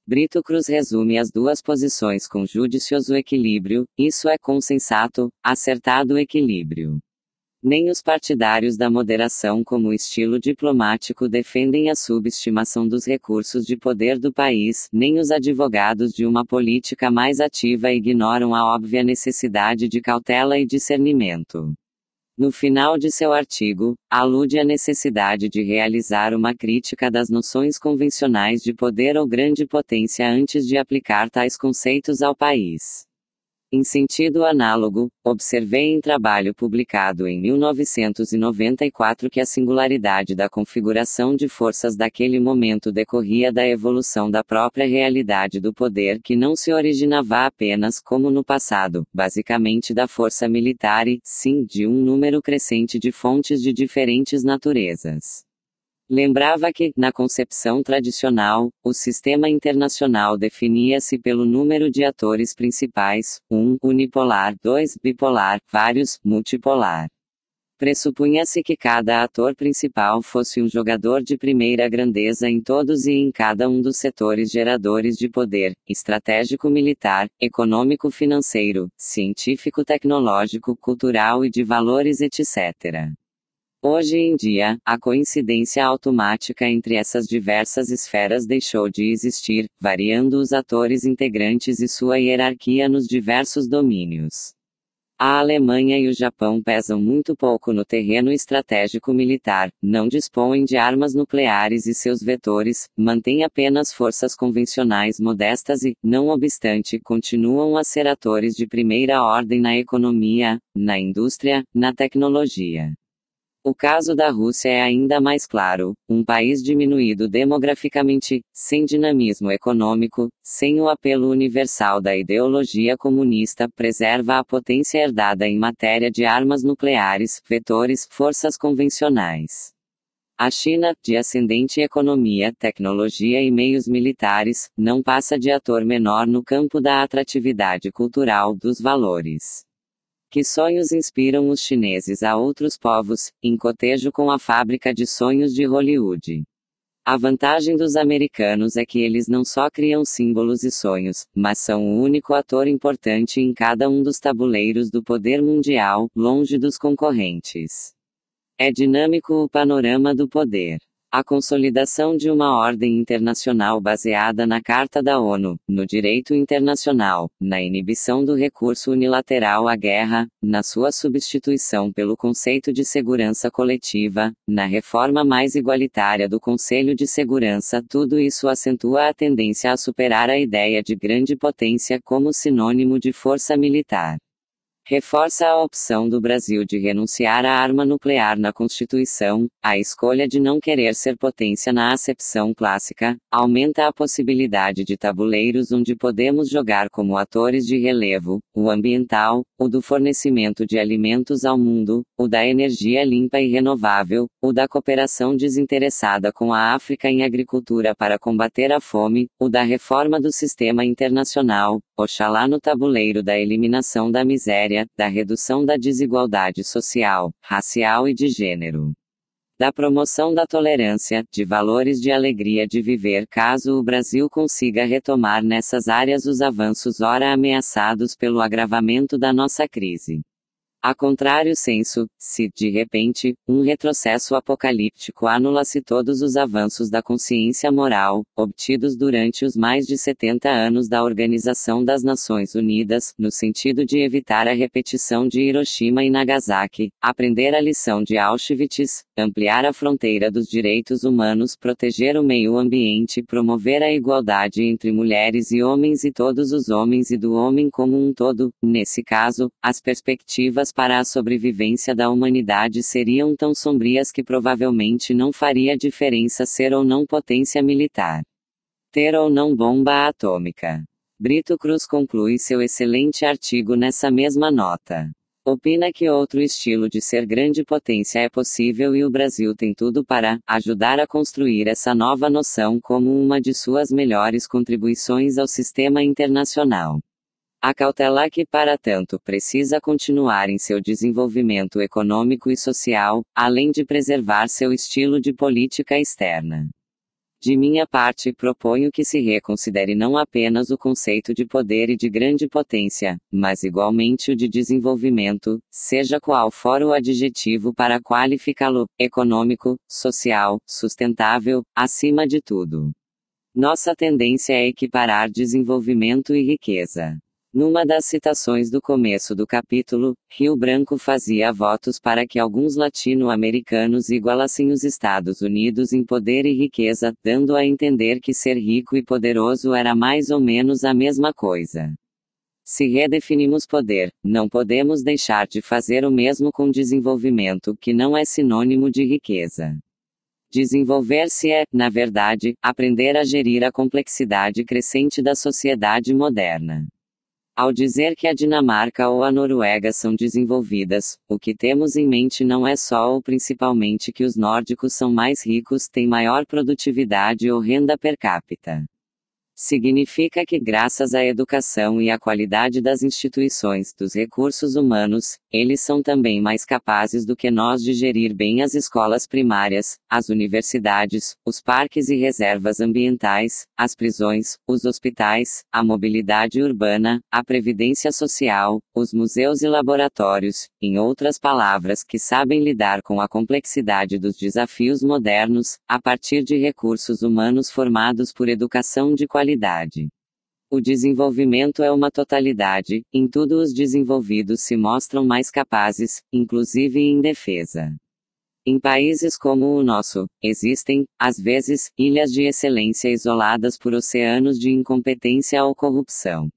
Brito Cruz resume as duas posições com judicioso equilíbrio: isso é consensato, acertado equilíbrio. Nem os partidários da moderação como estilo diplomático defendem a subestimação dos recursos de poder do país, nem os advogados de uma política mais ativa ignoram a óbvia necessidade de cautela e discernimento. No final de seu artigo, alude à necessidade de realizar uma crítica das noções convencionais de poder ou grande potência antes de aplicar tais conceitos ao país. Em sentido análogo, observei em trabalho publicado em 1994 que a singularidade da configuração de forças daquele momento decorria da evolução da própria realidade do poder, que não se originava apenas, como no passado, basicamente da força militar e, sim, de um número crescente de fontes de diferentes naturezas. Lembrava que, na concepção tradicional, o sistema internacional definia-se pelo número de atores principais: 1, unipolar; 2, bipolar; vários, multipolar. Pressupunha-se que cada ator principal fosse um jogador de primeira grandeza em todos e em cada um dos setores geradores de poder, estratégico-militar, econômico-financeiro, científico-tecnológico, cultural e de valores, etc. Hoje em dia, a coincidência automática entre essas diversas esferas deixou de existir, variando os atores integrantes e sua hierarquia nos diversos domínios. A Alemanha e o Japão pesam muito pouco no terreno estratégico militar, não dispõem de armas nucleares e seus vetores, mantêm apenas forças convencionais modestas e, não obstante, continuam a ser atores de primeira ordem na economia, na indústria, na tecnologia. O caso da Rússia é ainda mais claro, um país diminuído demograficamente, sem dinamismo econômico, sem o apelo universal da ideologia comunista, preserva a potência herdada em matéria de armas nucleares, vetores, forças convencionais. A China, de ascendente economia, tecnologia e meios militares, não passa de ator menor no campo da atratividade cultural, dos valores. Que sonhos inspiram os chineses a outros povos, em cotejo com a fábrica de sonhos de Hollywood? A vantagem dos americanos é que eles não só criam símbolos e sonhos, mas são o único ator importante em cada um dos tabuleiros do poder mundial, longe dos concorrentes. É dinâmico o panorama do poder. A consolidação de uma ordem internacional baseada na Carta da ONU, no direito internacional, na inibição do recurso unilateral à guerra, na sua substituição pelo conceito de segurança coletiva, na reforma mais igualitária do Conselho de Segurança, tudo isso acentua a tendência a superar a ideia de grande potência como sinônimo de força militar. Reforça a opção do Brasil de renunciar à arma nuclear na Constituição, a escolha de não querer ser potência na acepção clássica, aumenta a possibilidade de tabuleiros onde podemos jogar como atores de relevo, o ambiental, o do fornecimento de alimentos ao mundo, o da energia limpa e renovável, o da cooperação desinteressada com a África em agricultura para combater a fome, o da reforma do sistema internacional, oxalá no tabuleiro da eliminação da miséria, da redução da desigualdade social, racial e de gênero. Da promoção da tolerância, de valores de alegria de viver caso o Brasil consiga retomar nessas áreas os avanços ora ameaçados pelo agravamento da nossa crise. A contrário senso, se, de repente, um retrocesso apocalíptico anula-se todos os avanços da consciência moral, obtidos durante os mais de 70 anos da Organização das Nações Unidas, no sentido de evitar a repetição de Hiroshima e Nagasaki, aprender a lição de Auschwitz, ampliar a fronteira dos direitos humanos, proteger o meio ambiente, promover a igualdade entre mulheres e homens e todos os homens e do homem como um todo, nesse caso, as perspectivas para a sobrevivência da humanidade seriam tão sombrias que provavelmente não faria diferença ser ou não potência militar. Ter ou não bomba atômica. Brito Cruz conclui seu excelente artigo nessa mesma nota. Opina que outro estilo de ser grande potência é possível e o Brasil tem tudo para ajudar a construir essa nova noção como uma de suas melhores contribuições ao sistema internacional. A cautela que, para tanto, precisa continuar em seu desenvolvimento econômico e social, além de preservar seu estilo de política externa. De minha parte, proponho que se reconsidere não apenas o conceito de poder e de grande potência, mas igualmente o de desenvolvimento, seja qual for o adjetivo para qualificá-lo, econômico, social, sustentável, acima de tudo. Nossa tendência é equiparar desenvolvimento e riqueza. Numa das citações do começo do capítulo, Rio Branco fazia votos para que alguns latino-americanos igualassem os Estados Unidos em poder e riqueza, dando a entender que ser rico e poderoso era mais ou menos a mesma coisa. Se redefinimos poder, não podemos deixar de fazer o mesmo com desenvolvimento, que não é sinônimo de riqueza. Desenvolver-se é, na verdade, aprender a gerir a complexidade crescente da sociedade moderna. Ao dizer que a Dinamarca ou a Noruega são desenvolvidas, o que temos em mente não é só ou principalmente que os nórdicos são mais ricos, têm maior produtividade ou renda per capita. Significa que, graças à educação e à qualidade das instituições, dos recursos humanos, eles são também mais capazes do que nós de gerir bem as escolas primárias, as universidades, os parques e reservas ambientais, as prisões, os hospitais, a mobilidade urbana, a previdência social, os museus e laboratórios, em outras palavras, que sabem lidar com a complexidade dos desafios modernos, a partir de recursos humanos formados por educação de qualidade. O desenvolvimento é uma totalidade, em tudo os desenvolvidos se mostram mais capazes, inclusive em defesa. Em países como o nosso, existem, às vezes, ilhas de excelência isoladas por oceanos de incompetência ou corrupção.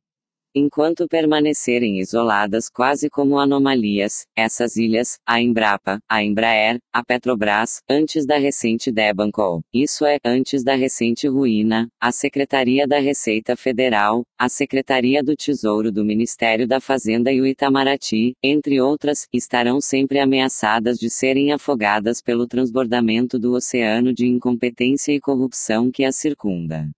Enquanto permanecerem isoladas quase como anomalias, essas ilhas, a Embrapa, a Embraer, a Petrobras, antes da recente débâcle, isso é, antes da recente ruína, a Secretaria da Receita Federal, a Secretaria do Tesouro do Ministério da Fazenda e o Itamaraty, entre outras, estarão sempre ameaçadas de serem afogadas pelo transbordamento do oceano de incompetência e corrupção que as circunda.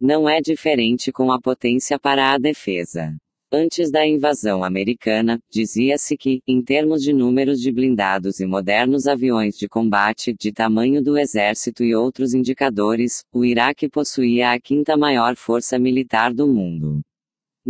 Não é diferente com a potência para a defesa. Antes da invasão americana, dizia-se que, em termos de números de blindados e modernos aviões de combate, de tamanho do exército e outros indicadores, o Iraque possuía a quinta maior força militar do mundo.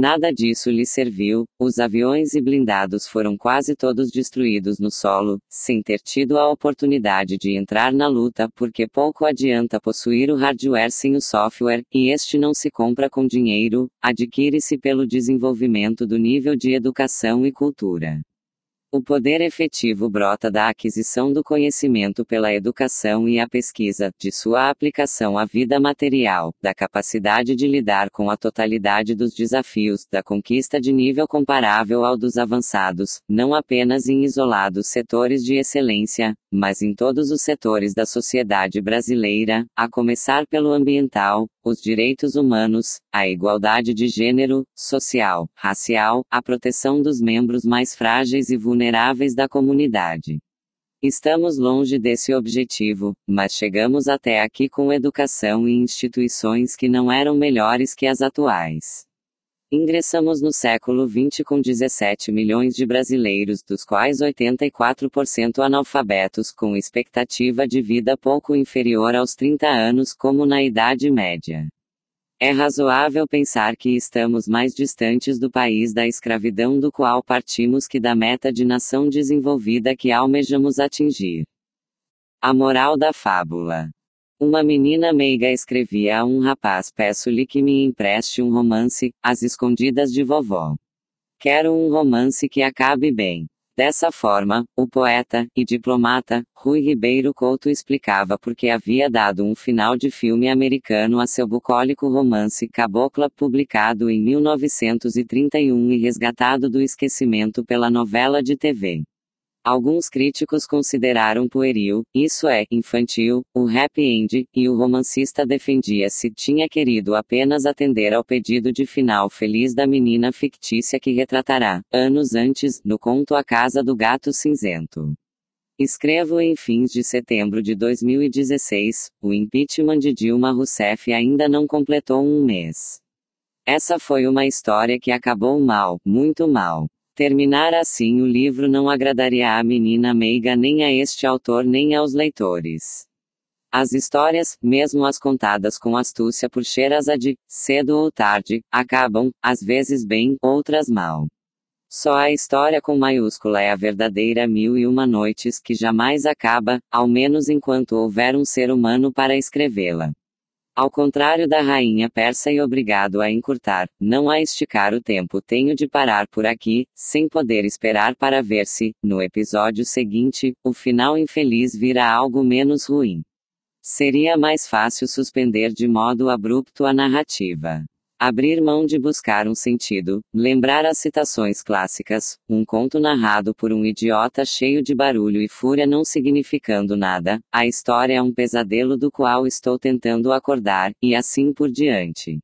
Nada disso lhe serviu, os aviões e blindados foram quase todos destruídos no solo, sem ter tido a oportunidade de entrar na luta, porque pouco adianta possuir o hardware sem o software, e este não se compra com dinheiro, adquire-se pelo desenvolvimento do nível de educação e cultura. O poder efetivo brota da aquisição do conhecimento pela educação e a pesquisa, de sua aplicação à vida material, da capacidade de lidar com a totalidade dos desafios, da conquista de nível comparável ao dos avançados, não apenas em isolados setores de excelência, mas em todos os setores da sociedade brasileira, a começar pelo ambiental, os direitos humanos, a igualdade de gênero, social, racial, a proteção dos membros mais frágeis e vulneráveis da comunidade. Estamos longe desse objetivo, mas chegamos até aqui com educação e instituições que não eram melhores que as atuais. Ingressamos no século XX com 17 milhões de brasileiros, dos quais 84% analfabetos, com expectativa de vida pouco inferior aos 30 anos, como na Idade Média. É razoável pensar que estamos mais distantes do país da escravidão do qual partimos que da meta de nação desenvolvida que almejamos atingir. A moral da fábula. Uma menina meiga escrevia a um rapaz: peço-lhe que me empreste um romance, às escondidas de vovó. Quero um romance que acabe bem. Dessa forma, o poeta e diplomata Rui Ribeiro Couto explicava por que havia dado um final de filme americano a seu bucólico romance Cabocla, publicado em 1931 e resgatado do esquecimento pela novela de TV. Alguns críticos consideraram pueril, isso é, infantil, o happy end, e o romancista defendia-se tinha querido apenas atender ao pedido de final feliz da menina fictícia que retratará, anos antes, no conto A Casa do Gato Cinzento. Escrevo em fins de setembro de 2016, o impeachment de Dilma Rousseff ainda não completou um mês. Essa foi uma história que acabou mal, muito mal. Terminar assim o livro não agradaria à menina meiga nem a este autor nem aos leitores. As histórias, mesmo as contadas com astúcia por Sherazade, cedo ou tarde, acabam, às vezes bem, outras mal. Só a história com maiúscula é a verdadeira Mil e Uma Noites que jamais acaba, ao menos enquanto houver um ser humano para escrevê-la. Ao contrário da rainha persa e obrigado a encurtar, não a esticar o tempo, tenho de parar por aqui, sem poder esperar para ver se, no episódio seguinte, o final infeliz vira algo menos ruim. Seria mais fácil suspender de modo abrupto a narrativa. Abrir mão de buscar um sentido, lembrar as citações clássicas, um conto narrado por um idiota cheio de barulho e fúria não significando nada, a história é um pesadelo do qual estou tentando acordar, e assim por diante.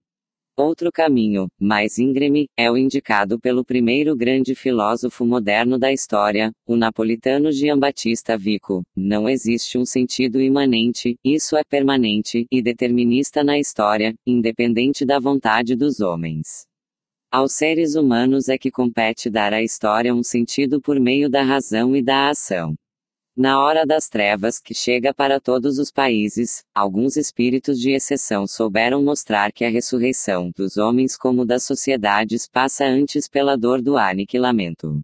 Outro caminho, mais íngreme, é o indicado pelo primeiro grande filósofo moderno da história, o napolitano Giambattista Vico: não existe um sentido imanente, isso é permanente, e determinista na história, independente da vontade dos homens. Aos seres humanos é que compete dar à história um sentido por meio da razão e da ação. Na hora das trevas que chega para todos os países, alguns espíritos de exceção souberam mostrar que a ressurreição dos homens como das sociedades passa antes pela dor do aniquilamento.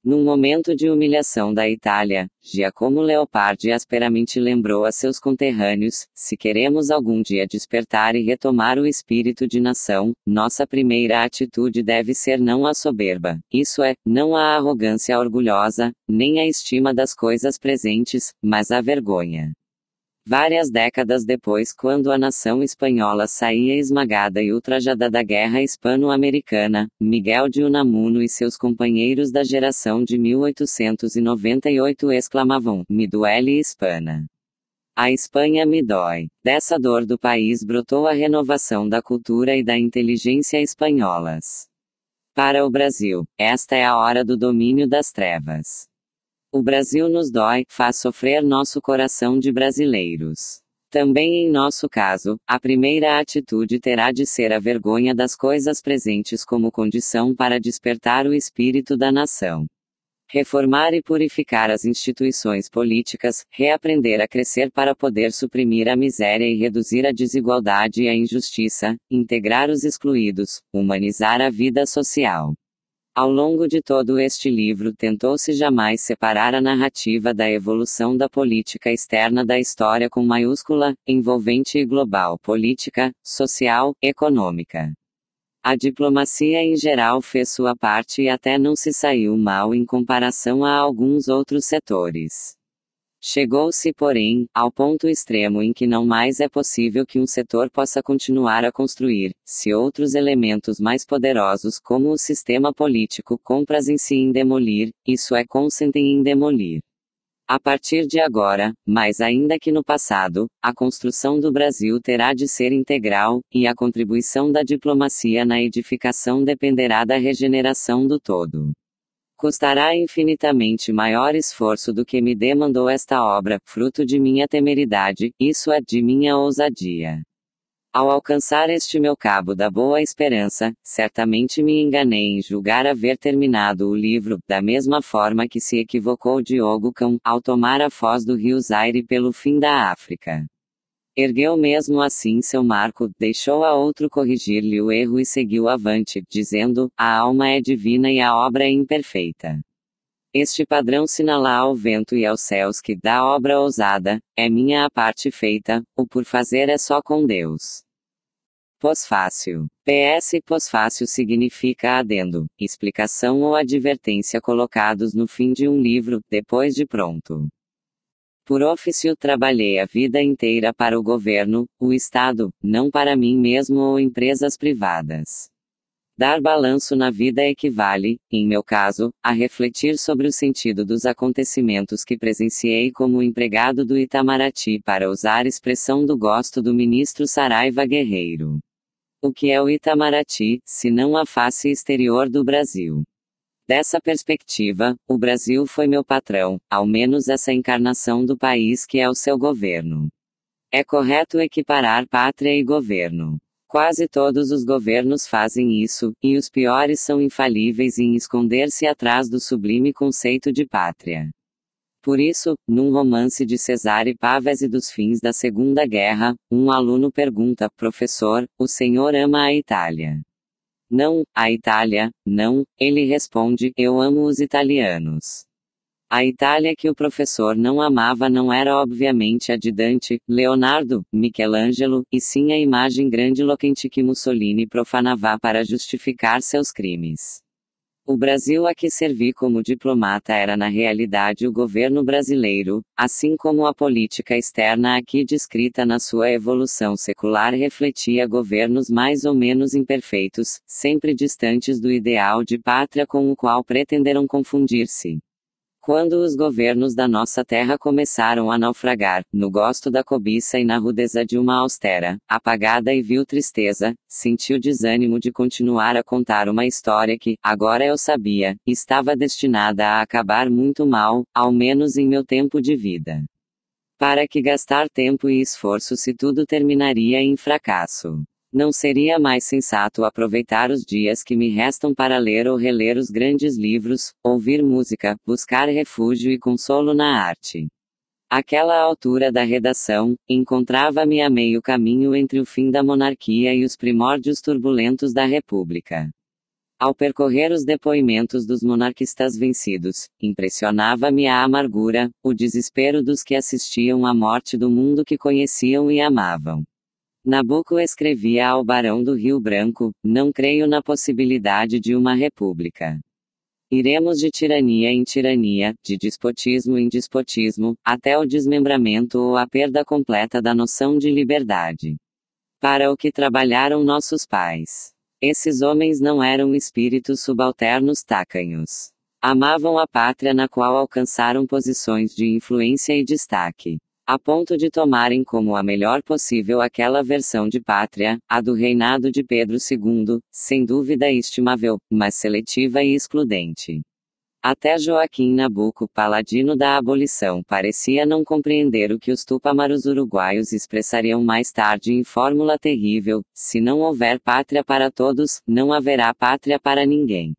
Num momento de humilhação da Itália, Giacomo Leopardi asperamente lembrou a seus conterrâneos: se queremos algum dia despertar e retomar o espírito de nação, nossa primeira atitude deve ser não a soberba, isso é, não a arrogância orgulhosa, nem a estima das coisas presentes, mas a vergonha. Várias décadas depois, quando a nação espanhola saía esmagada e ultrajada da guerra hispano-americana, Miguel de Unamuno e seus companheiros da geração de 1898 exclamavam: "Me duele Hispana! A Espanha me dói." Dessa dor do país brotou a renovação da cultura e da inteligência espanholas. Para o Brasil, esta é a hora do domínio das trevas. O Brasil nos dói, faz sofrer nosso coração de brasileiros. Também em nosso caso, a primeira atitude terá de ser a vergonha das coisas presentes como condição para despertar o espírito da nação. Reformar e purificar as instituições políticas, reaprender a crescer para poder suprimir a miséria e reduzir a desigualdade e a injustiça, integrar os excluídos, humanizar a vida social. Ao longo de todo este livro tentou-se jamais separar a narrativa da evolução da política externa da história com maiúscula, envolvente e global, política, social, econômica. A diplomacia em geral fez sua parte e até não se saiu mal em comparação a alguns outros setores. Chegou-se, porém, ao ponto extremo em que não mais é possível que um setor possa continuar a construir, se outros elementos mais poderosos como o sistema político comprazem-se em demolir, isso é, consentem em demolir. A partir de agora, mais ainda que no passado, a construção do Brasil terá de ser integral, e a contribuição da diplomacia na edificação dependerá da regeneração do todo. Custará infinitamente maior esforço do que me demandou esta obra, fruto de minha temeridade, isso é, de minha ousadia. Ao alcançar este meu cabo da boa esperança, certamente me enganei em julgar haver terminado o livro, da mesma forma que se equivocou Diogo Cão, ao tomar a foz do rio Zaire pelo fim da África. Ergueu mesmo assim seu marco, deixou a outro corrigir-lhe o erro e seguiu avante, dizendo: a alma é divina e a obra é imperfeita. Este padrão sinala ao vento e aos céus que, da obra ousada, é minha a parte feita, o por fazer é só com Deus. Pós-fácil. PS. Pós-fácil significa adendo, explicação ou advertência colocados no fim de um livro, depois de pronto. Por ofício trabalhei a vida inteira para o governo, o Estado, não para mim mesmo ou empresas privadas. Dar balanço na vida equivale, em meu caso, a refletir sobre o sentido dos acontecimentos que presenciei como empregado do Itamaraty, para usar expressão do gosto do ministro Saraiva Guerreiro. O que é o Itamaraty, se não a face exterior do Brasil? Dessa perspectiva, o Brasil foi meu patrão, ao menos essa encarnação do país que é o seu governo. É correto equiparar pátria e governo. Quase todos os governos fazem isso, e os piores são infalíveis em esconder-se atrás do sublime conceito de pátria. Por isso, num romance de Cesare Pavese dos fins da Segunda Guerra, um aluno pergunta: professor, o senhor ama a Itália? Não, a Itália, não, ele responde: eu amo os italianos. A Itália que o professor não amava não era obviamente a de Dante, Leonardo, Michelangelo, e sim a imagem grandiloquente que Mussolini profanava para justificar seus crimes. O Brasil a que servi como diplomata era na realidade o governo brasileiro, assim como a política externa aqui descrita na sua evolução secular refletia governos mais ou menos imperfeitos, sempre distantes do ideal de pátria com o qual pretenderam confundir-se. Quando os governos da nossa terra começaram a naufragar, no gosto da cobiça e na rudeza de uma austera, apagada e vil tristeza, senti o desânimo de continuar a contar uma história que, agora eu sabia, estava destinada a acabar muito mal, ao menos em meu tempo de vida. Para que gastar tempo e esforço se tudo terminaria em fracasso? Não seria mais sensato aproveitar os dias que me restam para ler ou reler os grandes livros, ouvir música, buscar refúgio e consolo na arte? Àquela altura da redação, encontrava-me a meio caminho entre o fim da monarquia e os primórdios turbulentos da República. Ao percorrer os depoimentos dos monarquistas vencidos, impressionava-me a amargura, o desespero dos que assistiam à morte do mundo que conheciam e amavam. Nabucco escrevia ao Barão do Rio Branco: não creio na possibilidade de uma república. Iremos de tirania em tirania, de despotismo em despotismo, até o desmembramento ou a perda completa da noção de liberdade. Para o que trabalharam nossos pais? Esses homens não eram espíritos subalternos tacanhos. Amavam a pátria na qual alcançaram posições de influência e destaque, a ponto de tomarem como a melhor possível aquela versão de pátria, a do reinado de Pedro II, sem dúvida estimável, mas seletiva e excludente. Até Joaquim Nabuco, paladino da abolição, parecia não compreender o que os tupamaros uruguaios expressariam mais tarde em fórmula terrível: se não houver pátria para todos, não haverá pátria para ninguém.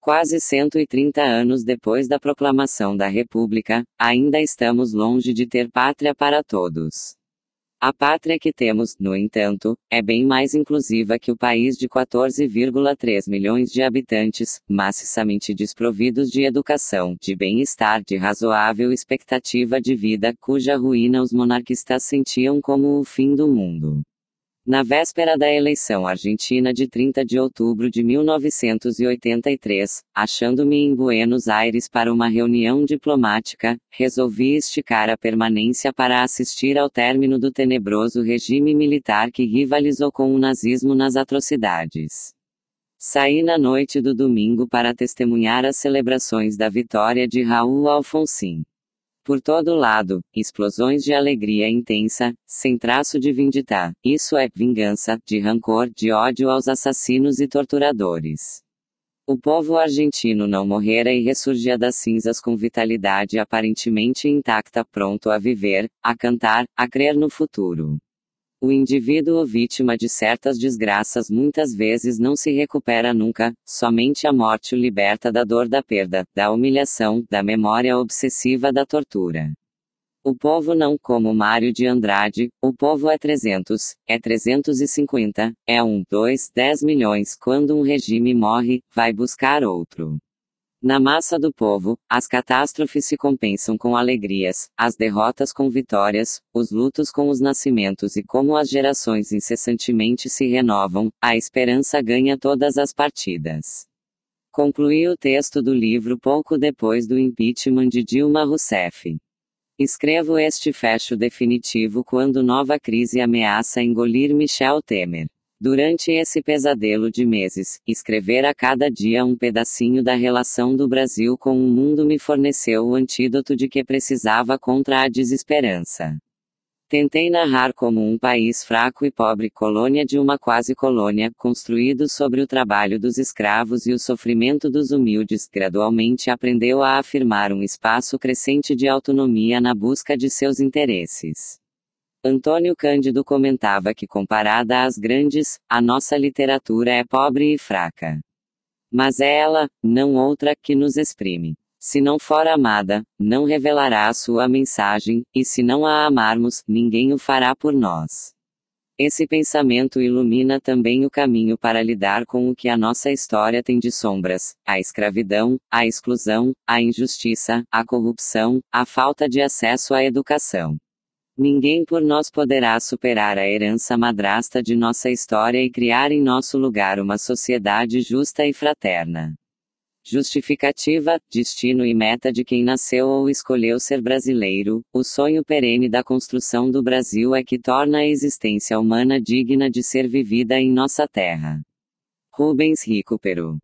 Quase 130 anos depois da proclamação da República, ainda estamos longe de ter pátria para todos. A pátria que temos, no entanto, é bem mais inclusiva que o país de 14,3 milhões de habitantes, maciçamente desprovidos de educação, de bem-estar, de razoável expectativa de vida, cuja ruína os monarquistas sentiam como o fim do mundo. Na véspera da eleição argentina de 30 de outubro de 1983, achando-me em Buenos Aires para uma reunião diplomática, resolvi esticar a permanência para assistir ao término do tenebroso regime militar que rivalizou com o nazismo nas atrocidades. Saí na noite do domingo para testemunhar as celebrações da vitória de Raul Alfonsín. Por todo lado, explosões de alegria intensa, sem traço de vindita, isso é, vingança, de rancor, de ódio aos assassinos e torturadores. O povo argentino não morrera e ressurgia das cinzas com vitalidade aparentemente intacta, pronto a viver, a cantar, a crer no futuro. O indivíduo vítima de certas desgraças muitas vezes não se recupera nunca, somente a morte o liberta da dor da perda, da humilhação, da memória obsessiva da tortura. O povo não, como Mário de Andrade, o povo é 300, é 350, é 1, 2, 10 milhões. Quando um regime morre, vai buscar outro. Na massa do povo, as catástrofes se compensam com alegrias, as derrotas com vitórias, os lutos com os nascimentos e como as gerações incessantemente se renovam, a esperança ganha todas as partidas. Concluí o texto do livro pouco depois do impeachment de Dilma Rousseff. Escrevo este fecho definitivo quando nova crise ameaça engolir Michel Temer. Durante esse pesadelo de meses, escrever a cada dia um pedacinho da relação do Brasil com o mundo me forneceu o antídoto de que precisava contra a desesperança. Tentei narrar como um país fraco e pobre, colônia de uma quase colônia, construído sobre o trabalho dos escravos e o sofrimento dos humildes, gradualmente aprendeu a afirmar um espaço crescente de autonomia na busca de seus interesses. Antônio Cândido comentava que, comparada às grandes, a nossa literatura é pobre e fraca. Mas é ela, não outra, que nos exprime. Se não for amada, não revelará a sua mensagem, e se não a amarmos, ninguém o fará por nós. Esse pensamento ilumina também o caminho para lidar com o que a nossa história tem de sombras: a escravidão, a exclusão, a injustiça, a corrupção, a falta de acesso à educação. Ninguém por nós poderá superar a herança madrasta de nossa história e criar em nosso lugar uma sociedade justa e fraterna. Justificativa, destino e meta de quem nasceu ou escolheu ser brasileiro, o sonho perene da construção do Brasil é que torna a existência humana digna de ser vivida em nossa terra. Rubens Recupero.